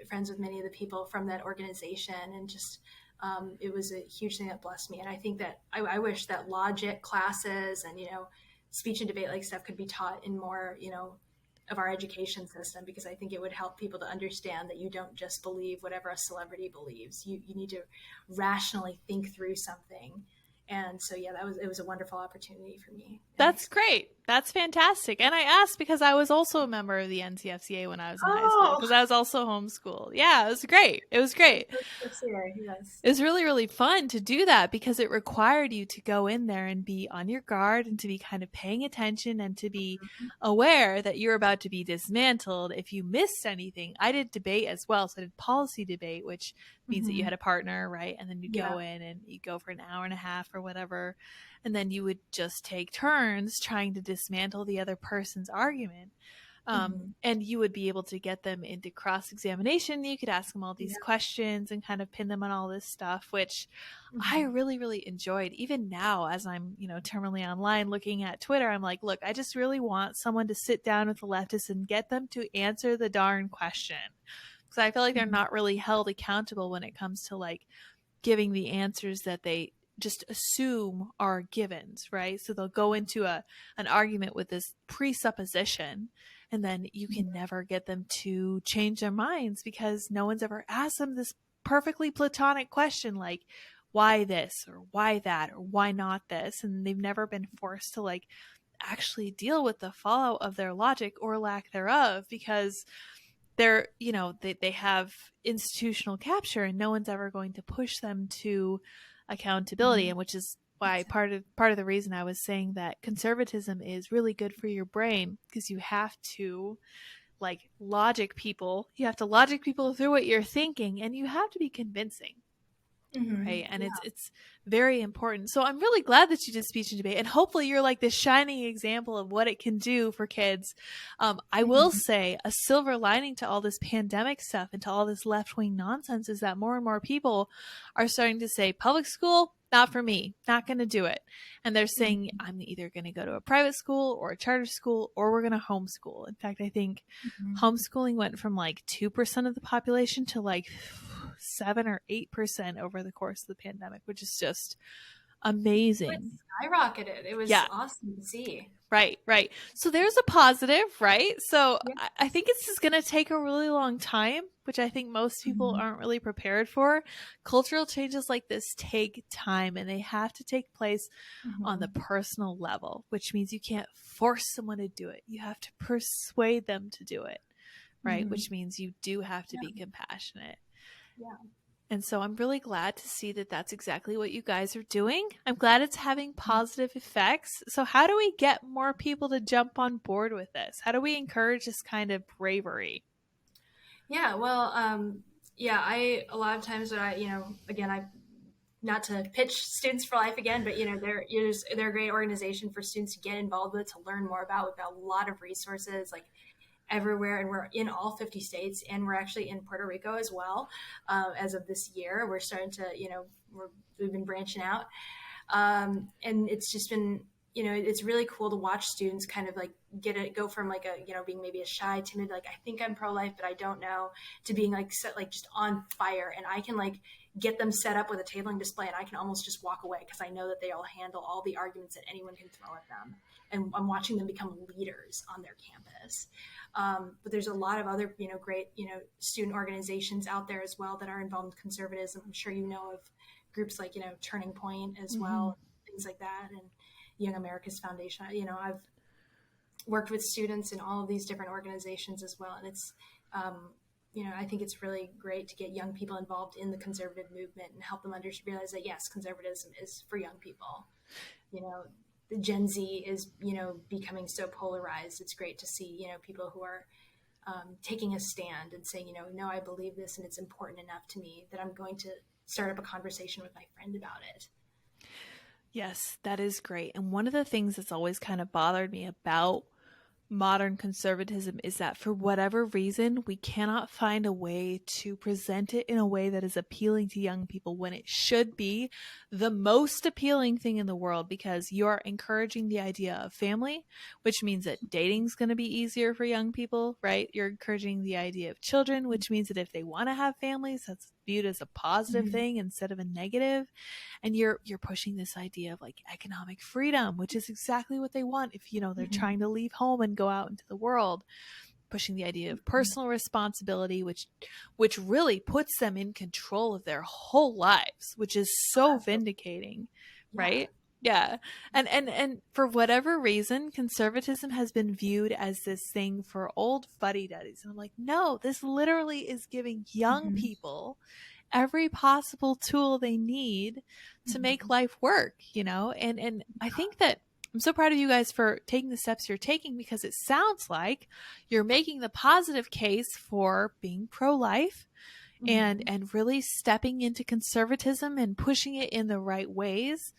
friends with many of the people from that organization. And just it was a huge thing that blessed me. And I think that I wish that logic classes and, speech and debate like stuff could be taught in more, of our education system, because I think it would help people to understand that you don't just believe whatever a celebrity believes. You need to rationally think through something. And so, yeah, it was a wonderful opportunity for me. That's great. That's fantastic. And I asked because I was also a member of the NCFCA when I was in high school, because I was also homeschooled. Yeah, it was great. Yes. It was really, really fun to do that, because it required you to go in there and be on your guard, and to be kind of paying attention, and to be aware that you're about to be dismantled if you missed anything. I did debate as well. So I did policy debate, which means that you had a partner, right? And then you go in and you go for an hour and a half or whatever. And then you would just take turns trying to dismantle the other person's argument. And you would be able to get them into cross-examination. You could ask them all these questions and kind of pin them on all this stuff, which I really, really enjoyed. Even now, as I'm, terminally online looking at Twitter, I'm like, look, I just really want someone to sit down with the leftists and get them to answer the darn question. Because I feel like they're not really held accountable when it comes to like giving the answers that they just assume are givens, right? So they'll go into an argument with this presupposition, and then you can never get them to change their minds, because no one's ever asked them this perfectly platonic question like, why this or why that or why not this? And they've never been forced to like actually deal with the fallout of their logic or lack thereof, because they're, they have institutional capture and no one's ever going to push them to accountability. And which is why part of the reason I was saying that conservatism is really good for your brain, because you have to logic people. You have to logic people through what you're thinking, and you have to be convincing. Right. And it's very important. So I'm really glad that you did speech and debate, and hopefully you're like this shining example of what it can do for kids. I will say a silver lining to all this pandemic stuff and to all this left-wing nonsense is that more and more people are starting to say public school, not for me, not going to do it. And they're saying I'm either going to go to a private school or a charter school, or we're going to homeschool. In fact, I think homeschooling went from 2% of the population to 7 or 8% over the course of the pandemic, which is just amazing. It skyrocketed. It was awesome to see. Right. So there's a positive, right? So I think it's just going to take a really long time, which I think most people aren't really prepared for. Cultural changes like this take time, and they have to take place on the personal level, which means you can't force someone to do it. You have to persuade them to do it, right? Which means you do have to be compassionate. Yeah. And so I'm really glad to see that that's exactly what you guys are doing. I'm glad it's having positive effects. So how do we get more people to jump on board with this? How do we encourage this kind of bravery? Yeah, well, a lot of times when I not to pitch Students for Life again, but they're a great organization for students to get involved with, to learn more about. We've got a lot of resources everywhere, and we're in all 50 states, and we're actually in Puerto Rico as well. As of this year, we're starting to, we've been branching out. And it's just been, it's really cool to watch students kind of go from being maybe a shy, timid, I think I'm pro-life, but I don't know, to being just on fire. And I can get them set up with a tabling display, and I can almost just walk away because I know that they'll handle all the arguments that anyone can throw at them. And I'm watching them become leaders on their campus. But there's a lot of other, great, student organizations out there as well that are involved in conservatism. I'm sure you know of groups like, Turning Point as well, things like that, and Young America's Foundation. I've worked with students in all of these different organizations as well. And it's, I think it's really great to get young people involved in the conservative movement and help them realize that, yes, conservatism is for young people. The Gen Z is, becoming so polarized. It's great to see, people who are taking a stand and saying, no, I believe this, and it's important enough to me that I'm going to start up a conversation with my friend about it. Yes, that is great. And one of the things that's always kind of bothered me about modern conservatism is that for whatever reason, we cannot find a way to present it in a way that is appealing to young people, when it should be the most appealing thing in the world, because you're encouraging the idea of family, which means that dating is going to be easier for young people, right? You're encouraging the idea of children, which means that if they want to have families, that's viewed as a positive thing instead of a negative. And you're pushing this idea of economic freedom, which is exactly what they want if they're trying to leave home and go out into the world. Pushing the idea of personal responsibility, which really puts them in control of their whole lives, which is so vindicating, right? Yeah. And for whatever reason, conservatism has been viewed as this thing for old fuddy-duddies. And I'm like, no, this literally is giving young people every possible tool they need to make life work, and I think that I'm so proud of you guys for taking the steps you're taking, because it sounds like you're making the positive case for being pro-life and really stepping into conservatism and pushing it in the right ways,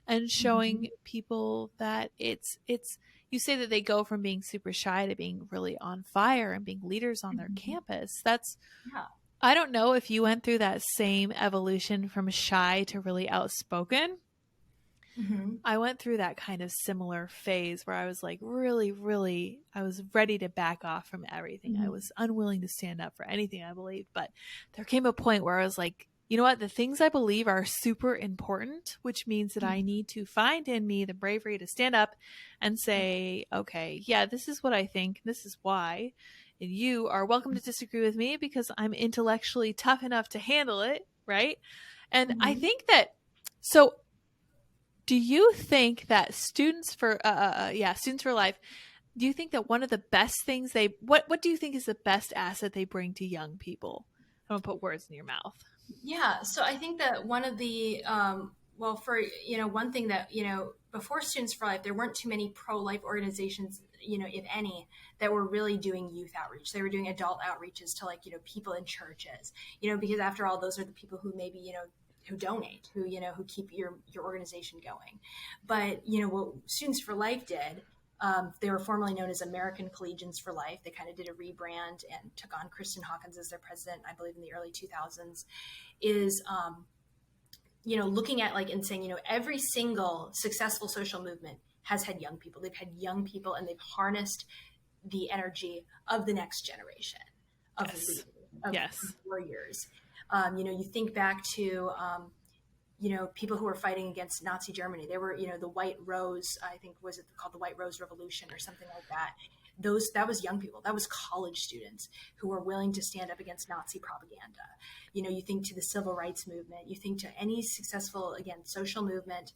and showing people that it's you say that they go from being super shy to being really on fire and being leaders on their campus. I don't know if you went through that same evolution from shy to really outspoken. I went through that kind of similar phase where I was really, I was ready to back off from everything. I was unwilling to stand up for anything I believed. But there came a point where I was like, you know what? The things I believe are super important, which means that I need to find in me the bravery to stand up and say, okay, yeah, this is what I think. This is why. And you are welcome to disagree with me because I'm intellectually tough enough to handle it, right? And I think that, so Do you think that Students for Life, do you think that one of the best things what do you think is the best asset they bring to young people? I'm gonna put words in your mouth. Yeah, so I think that one of the well, for one thing that before Students for Life, there weren't too many pro-life organizations, if any, that were really doing youth outreach. They were doing adult outreaches to people in churches, because after all, those are the people who maybe who donate, who keep your organization going. But what Students for Life did. They were formerly known as American Collegians for Life. They kind of did a rebrand and took on Kristen Hawkins as their president, I believe, in the early 2000s. Is looking at and saying every single successful social movement has had young people. They've had young people, and they've harnessed the energy of the next generation of Yes. leaders, of Yes. warriors. You think back to people who were fighting against Nazi Germany. They were, the White Rose, I think, was it called the White Rose Revolution or something like that. That was young people. That was college students who were willing to stand up against Nazi propaganda. You think to the civil rights movement, you think to any successful, again, social movement,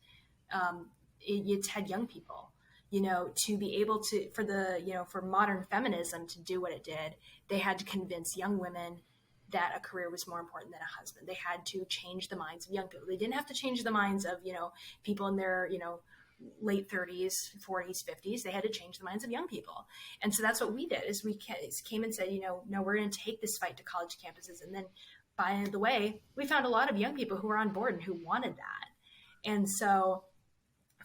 it's had young people, to be able to, for modern feminism to do what it did, they had to convince young women that a career was more important than a husband. They had to change the minds of young people. They didn't have to change the minds of, people in their, late 30s, 40s, 50s. They had to change the minds of young people. And so that's what we did, is we came and said, no, we're going to take this fight to college campuses. And then by the way, we found a lot of young people who were on board and who wanted that. And so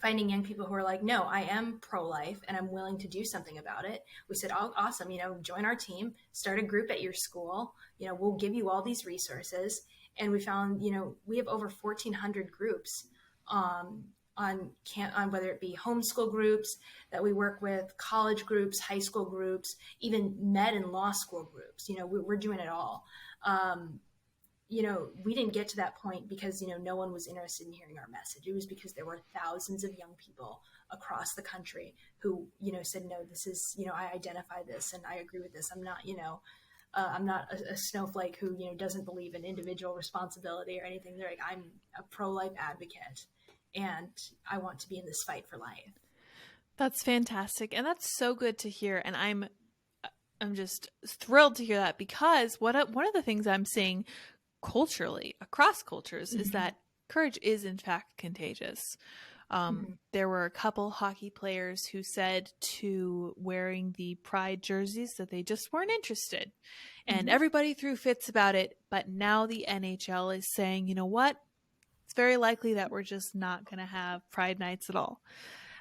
finding young people who are like, no, I am pro-life and I'm willing to do something about it. We said, oh, awesome, join our team, start a group at your school, we'll give you all these resources. And we found, we have over 1,400 groups on whether it be homeschool groups that we work with, college groups, high school groups, even med and law school groups. We're doing it all. We didn't get to that point because, no one was interested in hearing our message. It was because there were thousands of young people across the country who, said, no, this is, I identify this and I agree with this. I'm not, I'm not a snowflake who, doesn't believe in individual responsibility or anything. They're like, I'm a pro-life advocate and I want to be in this fight for life. That's fantastic. And that's so good to hear. And I'm just thrilled to hear that, because one of the things I'm seeing culturally across cultures is that courage is in fact contagious. There were a couple hockey players who said to wearing the pride jerseys that they just weren't interested, and everybody threw fits about it. But now the NHL is saying, you know what? It's very likely that we're just not going to have pride nights at all.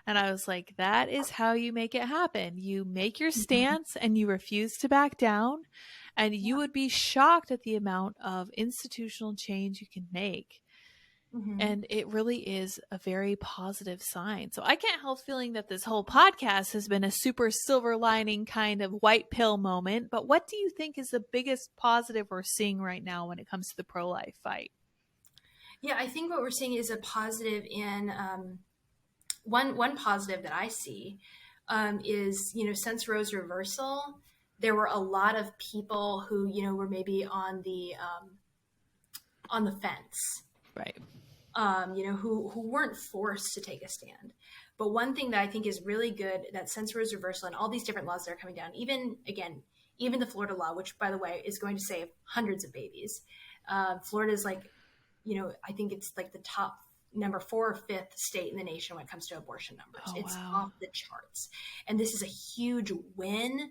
And I was like, that is how you make it happen. You make your stance and you refuse to back down. And you would be shocked at the amount of institutional change you can make. And it really is a very positive sign. So I can't help feeling that this whole podcast has been a super silver lining kind of white pill moment. But what do you think is the biggest positive we're seeing right now when it comes to the pro-life fight? Yeah, I think what we're seeing is a positive in one positive that I see is, since Roe's reversal, there were a lot of people who, were maybe on the fence, right? Who weren't forced to take a stand. But one thing that I think is really good, that since Roe's reversal and all these different laws that are coming down, even the Florida law, which by the way is going to save hundreds of babies. Florida is like, I think it's like the top number 4 or 5th state in the nation when it comes to abortion numbers. Oh, it's wow. off the charts. And this is a huge win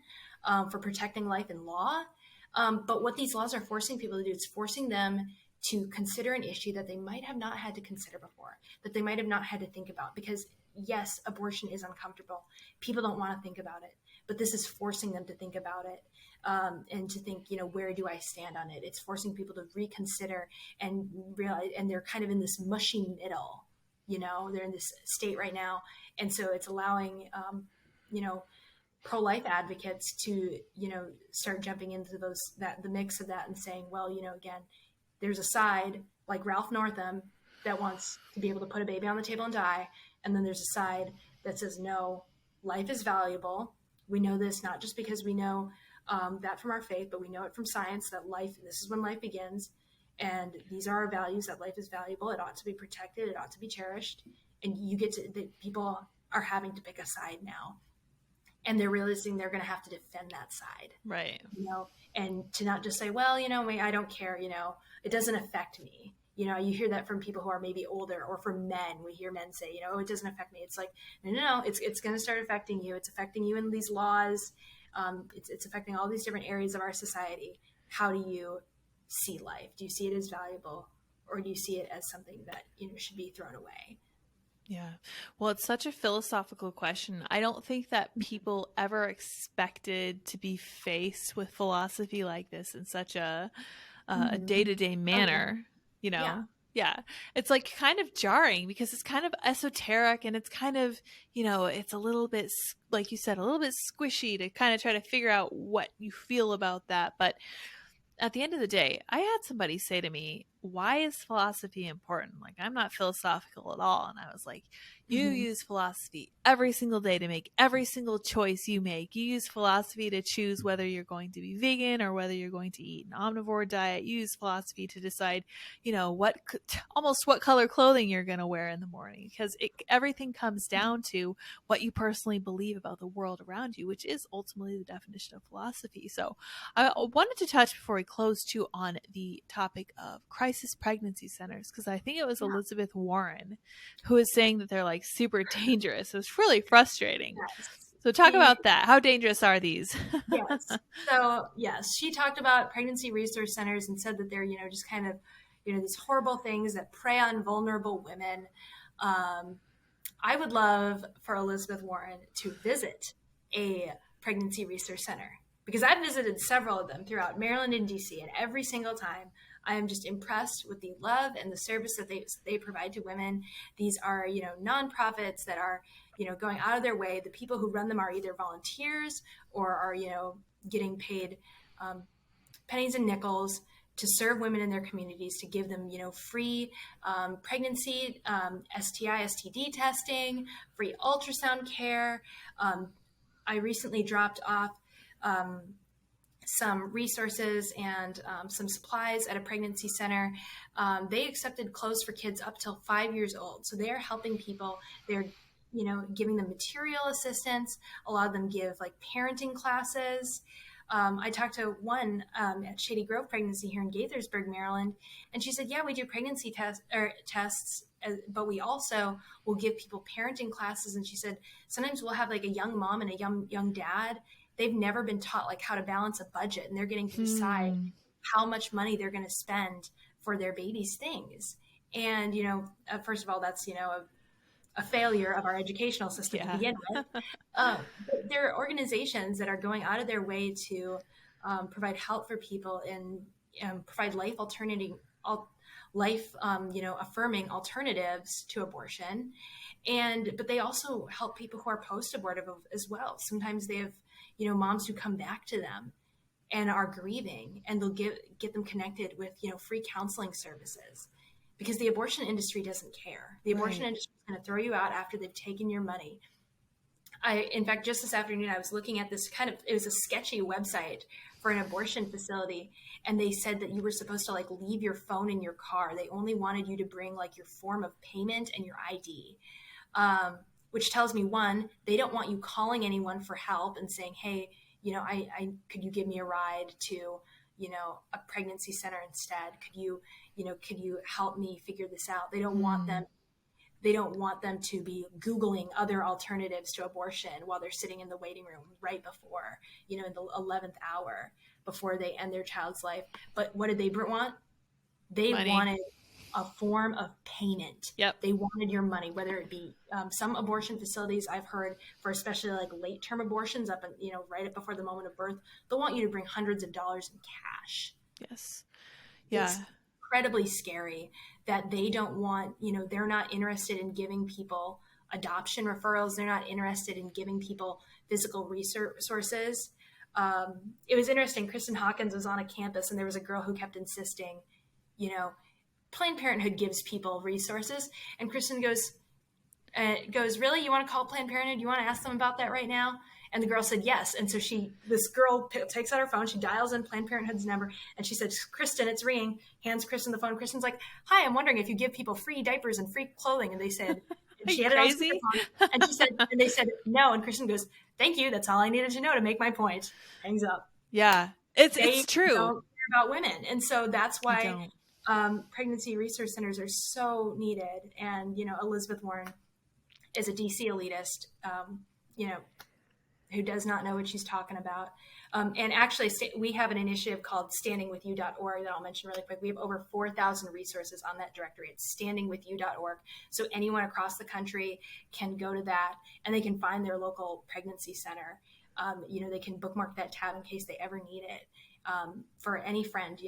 for protecting life and law. But what these laws are forcing people to do, it's forcing them to consider an issue that they might have not had to consider before, that they might have not had to think about. Because yes, abortion is uncomfortable. People don't want to think about it, but this is forcing them to think about it. And to think, where do I stand on it? It's forcing people to reconsider and realize, and they're kind of in this mushy middle, they're in this state right now. And so it's allowing, pro-life advocates to, start jumping into the mix of that and saying, well, again, there's a side like Ralph Northam that wants to be able to put a baby on the table and die. And then there's a side that says, no, life is valuable. We know this not just because we know that from our faith, but we know it from science, that this is when life begins. And these are our values, that life is valuable. It ought to be protected. It ought to be cherished. and you get to, that people are having to pick a side now, and they're realizing they're going to have to defend that side. Right. And to not just say, well, I don't care, it doesn't affect me. You hear that from people who are maybe older, or from men. We hear men say, oh, it doesn't affect me. It's like, no, it's going to start affecting you. It's affecting you in these laws. It's affecting all these different areas of our society. How do you see life? Do you see it as valuable, or do you see it as something that, should be thrown away? Yeah. Well, it's such a philosophical question. I don't think that people ever expected to be faced with philosophy like this in such a day-to-day manner, Yeah. It's like kind of jarring because it's kind of esoteric, and it's kind of, it's a little bit, like you said, a little bit squishy to kind of try to figure out what you feel about that. But at the end of the day, I had somebody say to me, why is philosophy important? Like, I'm not philosophical at all. And I was like, you use philosophy every single day to make every single choice you make. You use philosophy to choose whether you're going to be vegan or whether you're going to eat an omnivore diet. You use philosophy to decide, almost what color clothing you're going to wear in the morning, because everything comes down to what you personally believe about the world around you, which is ultimately the definition of philosophy. So I wanted to touch before we close too on the topic of crisis pregnancy centers, because I think it was Elizabeth Warren who was saying that they're like super dangerous. It was really frustrating. Yes. So talk about that. How dangerous are these? Yes. So yes, she talked about pregnancy resource centers and said that they're, just kind of, these horrible things that prey on vulnerable women. I would love for Elizabeth Warren to visit a pregnancy resource center, because I've visited several of them throughout Maryland and DC, and every single time I am just impressed with the love and the service that they provide to women. These are, nonprofits that are, going out of their way. The people who run them are either volunteers or are, getting paid pennies and nickels to serve women in their communities, to give them, free pregnancy, STI, STD testing, free ultrasound care. I recently dropped off some resources and some supplies at a pregnancy center. They accepted clothes for kids up till 5 years old. So they are helping people. They're, giving them material assistance. A lot of them give like parenting classes. I talked to one at Shady Grove Pregnancy here in Gaithersburg, Maryland, and she said, yeah, we do pregnancy tests, but we also will give people parenting classes. And she said, sometimes we'll have like a young mom and a young dad. They've never been taught like how to balance a budget, and they're getting to decide how much money they're going to spend for their baby's things. And, first of all, that's, a failure of our educational system to begin with. But there are organizations that are going out of their way to provide help for people and provide affirming alternatives to abortion. But they also help people who are post-abortive as well. Sometimes they have, moms who come back to them and are grieving, and they'll get them connected with, free counseling services, because the abortion industry doesn't care. The abortion industry is going to throw you out after they've taken your money. In fact, just this afternoon, I was looking at this it was a sketchy website for an abortion facility. And they said that you were supposed to like leave your phone in your car. They only wanted you to bring like your form of payment and your ID, which tells me, one, they don't want you calling anyone for help and saying, hey, I could you give me a ride to, a pregnancy center instead? Could you help me figure this out? They don't want them. They don't want them to be Googling other alternatives to abortion while they're sitting in the waiting room right before, in the 11th hour before they end their child's life. But what did they want? They wanted a form of payment. Yep. They wanted your money, whether it be some abortion facilities I've heard for, especially like late term abortions up, right up before the moment of birth, they'll want you to bring hundreds of dollars in cash. Yes. Yeah. It's incredibly scary that they don't want, they're not interested in giving people adoption referrals. They're not interested in giving people physical resources. It was interesting. Kristen Hawkins was on a campus, and there was a girl who kept insisting, Planned Parenthood gives people resources. And Kristen goes, really? You want to call Planned Parenthood? You want to ask them about that right now? And the girl said yes. And so this girl takes out her phone, she dials in Planned Parenthood's number, and she said, Kristen, it's ringing, hands Kristen the phone. Kristen's like, hi, I'm wondering if you give people free diapers and free clothing. And they said, And Are she you had it on crazy? speakerphone, and she said, and they said no, and Kristen goes, "Thank you. That's all I needed to know to make my point." Hangs up. Yeah, it's They true. don't care about women, and so that's I why don't. pregnancy resource centers are so needed. And Elizabeth Warren is a DC elitist, you know, who does not know what she's talking about. And actually, we have an initiative called standingwithyou.org that I'll mention really quick. We have over 4,000 resources on that directory. It's standingwithyou.org. So anyone across the country can go to that, and they can find their local pregnancy center. They can bookmark that tab in case they ever need it, for any friend,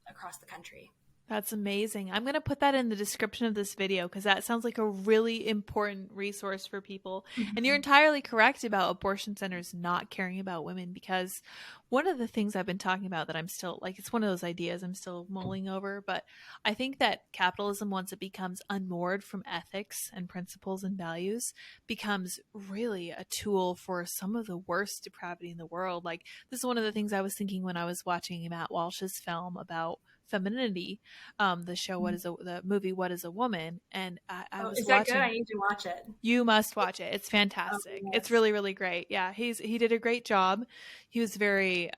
across the country. That's amazing. I'm going to put that in the description of this video because that sounds like a really important resource for people. And you're Mm-hmm. entirely correct about abortion centers not caring about women, because one of the things I've been talking about that I'm still like, it's one of those ideas I'm still mulling over, but I think that capitalism, once it becomes unmoored from ethics and principles and values, becomes really a tool for some of the worst depravity in the world. Like, this is one of the things I was thinking when I was watching Matt Walsh's film about femininity, the movie What is a Woman, and I Oh, was is that good? I watching. need to watch it. You must watch it. It's Oh, fantastic. It's yes. really, really great. Yeah, he did a great job. He was very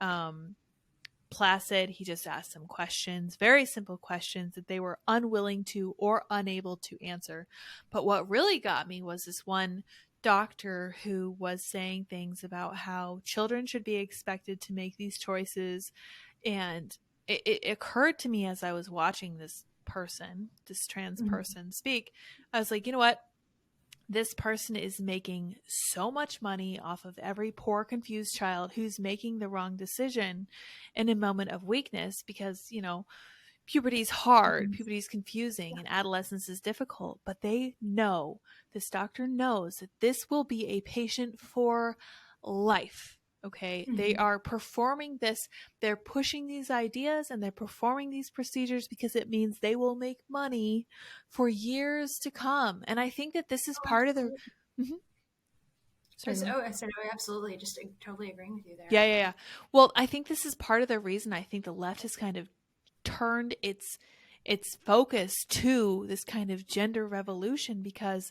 placid. He just asked some questions, very simple questions that they were unwilling to or unable to answer. But what really got me was this one doctor who was saying things about how children should be expected to make these choices. And it occurred to me as I was watching this trans Mm-hmm. person speak, I was like, you know what? This person is making so much money off of every poor, confused child who's making the wrong decision in a moment of weakness, because, puberty is hard, Mm-hmm. puberty is confusing, and adolescence is difficult. But this doctor knows that this will be a patient for life. Okay, they Mm-hmm. are performing this, they're pushing these ideas and they're performing these procedures because it means they will make money for years to come. And I think that this is Oh, part of the. absolutely. Mhm. Sorry, go ahead. I said, oh, absolutely. Just totally agreeing with you Yeah, there. yeah, yeah. Well, I think this is part of the reason I think the left has kind of turned its focus to this kind of gender revolution, because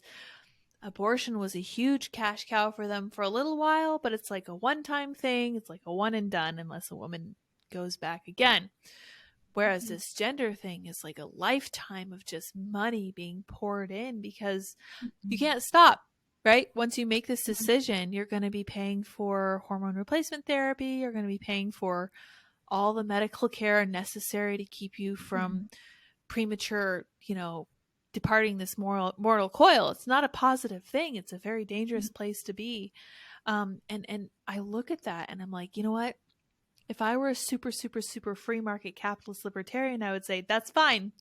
abortion was a huge cash cow for them for a little while, but it's like a one-time thing. It's like a one and done unless a woman goes back again. Whereas Mm-hmm. this gender thing is like a lifetime of just money being poured in, because you Mm-hmm. can't stop, right? Once you make this decision, you're going to be paying for hormone replacement therapy. You're going to be paying for all the medical care necessary to keep you from premature, departing this mortal coil. It's not a positive thing. It's a very dangerous place to be. And I look at that and I'm like, you know what? If I were a super, super, super free market capitalist libertarian, I would say that's fine.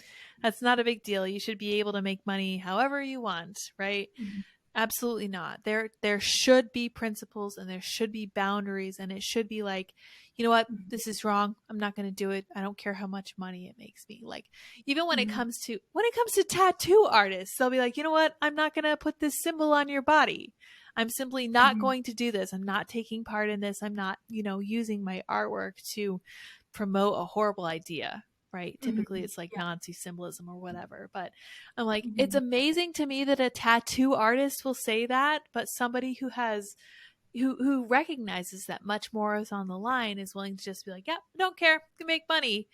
That's not a big deal. You should be able to make money however you want, right? Mm-hmm. Absolutely not. There should be principles and there should be boundaries, and it should be like, you know what, Mm-hmm. this is wrong. I'm not going to do it. I don't care how much money it makes me. Like, even when it Mm-hmm. comes to tattoo artists, they'll be like, you know what, I'm not going to put this symbol on your body. I'm simply not Mm-hmm. going to do this. I'm not taking part in this. I'm not, using my artwork to promote a horrible idea, right? Typically Mm-hmm. it's like Yeah. Nazi symbolism or whatever. But I'm like, it's Mm-hmm. amazing to me that a tattoo artist will say that, but somebody who recognizes that much more is on the line is willing to just be like, yeah, I don't care, can make money.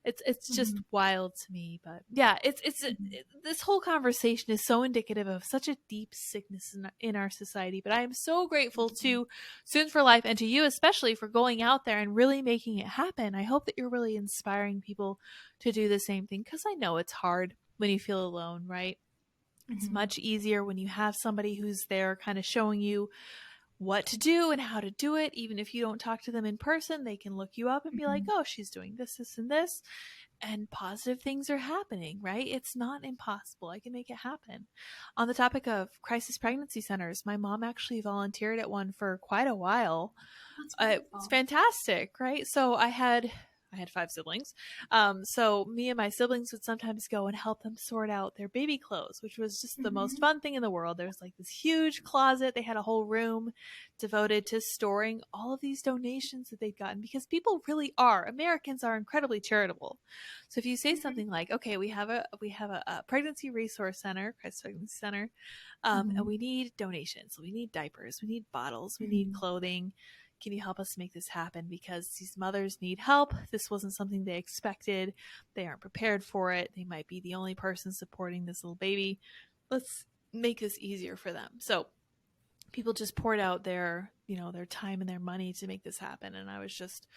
It's just Mm-hmm. wild to me. But yeah, Mm-hmm. this whole conversation is so indicative of such a deep sickness in our society. But I am so grateful to Students for Life and to you especially for going out there and really making it happen. I hope that you're really inspiring people to do the same thing, because I know it's hard when you feel alone, right? It's Mm-hmm. much easier when you have somebody who's there kind of showing you what to do and how to do it. Even if you don't talk to them in person, they can look you up and be like, Mm-hmm. oh, she's doing this, this, and this. And positive things are happening, right? It's not impossible. I can make it happen. On the topic of crisis pregnancy centers, my mom actually volunteered at one for quite a while. That's It's wonderful. fantastic, right? So I had I had 5 siblings. So me and my siblings would sometimes go and help them sort out their baby clothes, which was just the most fun thing in the world. There's like this huge closet. They had a whole room devoted to storing all of these donations that they'd gotten, because people really are. Americans are incredibly charitable. So if you say something like, okay, we have a pregnancy resource center, crisis pregnancy center, and we need donations. We need diapers. We need bottles. We need clothing. Can you help us make this happen? Because these mothers need help. This wasn't something they expected. They aren't prepared for it. They might be the only person supporting this little baby. Let's make this easier for them. So people just poured out their time and their money to make this happen. And I was just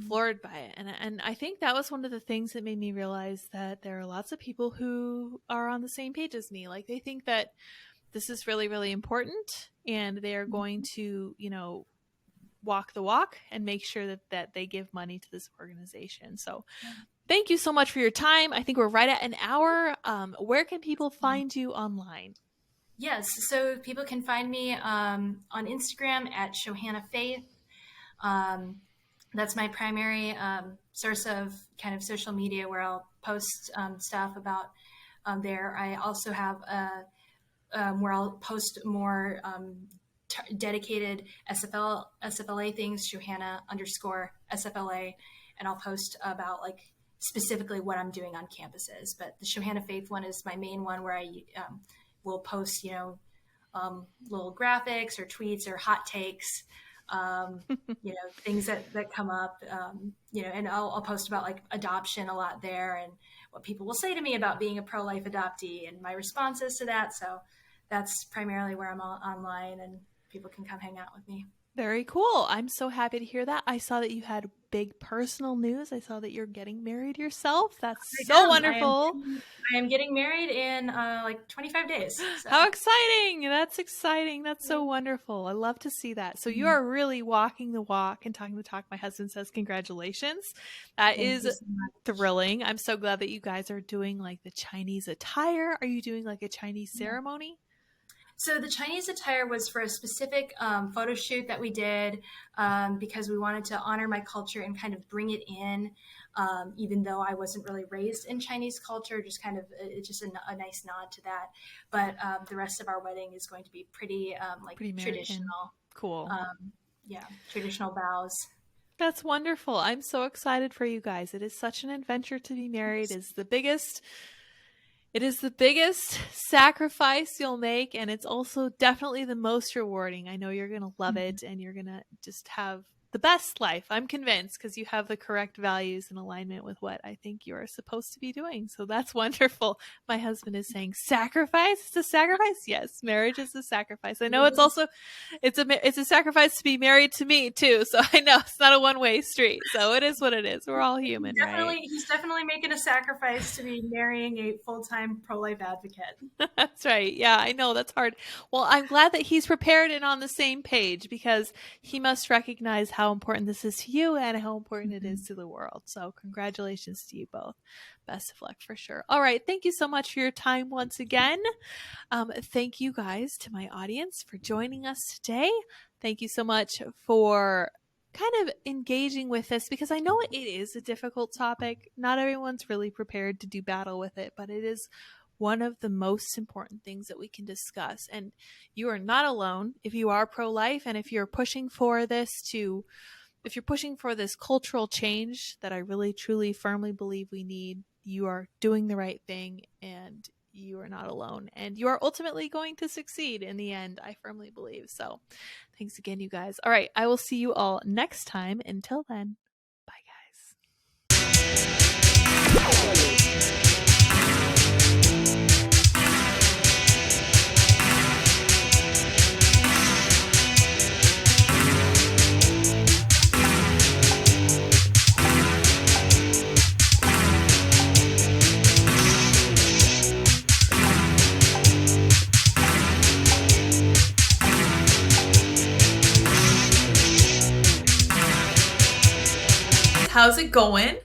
floored by it. And I think that was one of the things that made me realize that there are lots of people who are on the same page as me. Like, they think that this is really, really important, and they are going to, walk the walk and make sure that they give money to this organization. So thank you so much for your time. I think we're right at an hour. Where can people find you online? Yes, so people can find me on Instagram at Shaohannah Faith. That's my primary source of kind of social media, where I'll post stuff about there. I also have where I'll post more dedicated SFLA things, Shaohannah_SFLA, and I'll post about like specifically what I'm doing on campuses. But the Shaohannah Faith one is my main one, where I will post, little graphics or tweets or hot takes, things that come up, and I'll post about like adoption a lot there, and what people will say to me about being a pro-life adoptee and my responses to that. So that's primarily where I'm online, and people can come hang out with me. Very cool. I'm so happy to hear that. I saw that you had big personal news. I saw that you're getting married yourself. That's so wonderful. I am getting married in like 25 days. So. How exciting. That's exciting. That's so wonderful. I love to see that. So you are really walking the walk and talking the talk. My husband says congratulations. That is so thrilling. I'm so glad that you guys are doing like the Chinese attire. Are you doing like a Chinese ceremony? So the Chinese attire was for a specific photo shoot that we did because we wanted to honor my culture and kind of bring it in, even though I wasn't really raised in Chinese culture, just kind of it's just a nice nod to that. But the rest of our wedding is going to be pretty traditional. Cool. Traditional vows. That's wonderful. I'm so excited for you guys. It is such an adventure to be married. It is the biggest sacrifice you'll make, and it's also definitely the most rewarding. I know you're going to love it, and you're going to just have the best life. I'm convinced, because you have the correct values in alignment with what I think you are supposed to be doing. So that's wonderful. My husband is saying, sacrifice? It's a sacrifice? Yes, marriage is a sacrifice. I know it's also, it's a sacrifice to be married to me too. So I know it's not a one-way street. So it is what it is. We're all human, right? He's definitely making a sacrifice to be marrying a full-time pro-life advocate. That's right. Yeah, I know that's hard. Well, I'm glad that he's prepared and on the same page, because he must recognize how important this is to you and how important it is to the world. So congratulations to you both. Best of luck for sure. All right. Thank you so much for your time once again. Thank you guys, to my audience, for joining us today. Thank you so much for kind of engaging with this, because I know it is a difficult topic. Not everyone's really prepared to do battle with it, but it is one of the most important things that we can discuss. And you are not alone if you are pro-life, and if you're pushing for this cultural change that I really, truly, firmly believe we need. You are doing the right thing, and you are not alone, and you are ultimately going to succeed in the end. I firmly believe. So thanks again, you guys. All right. I will see you all next time. Until then, bye guys. How's it going?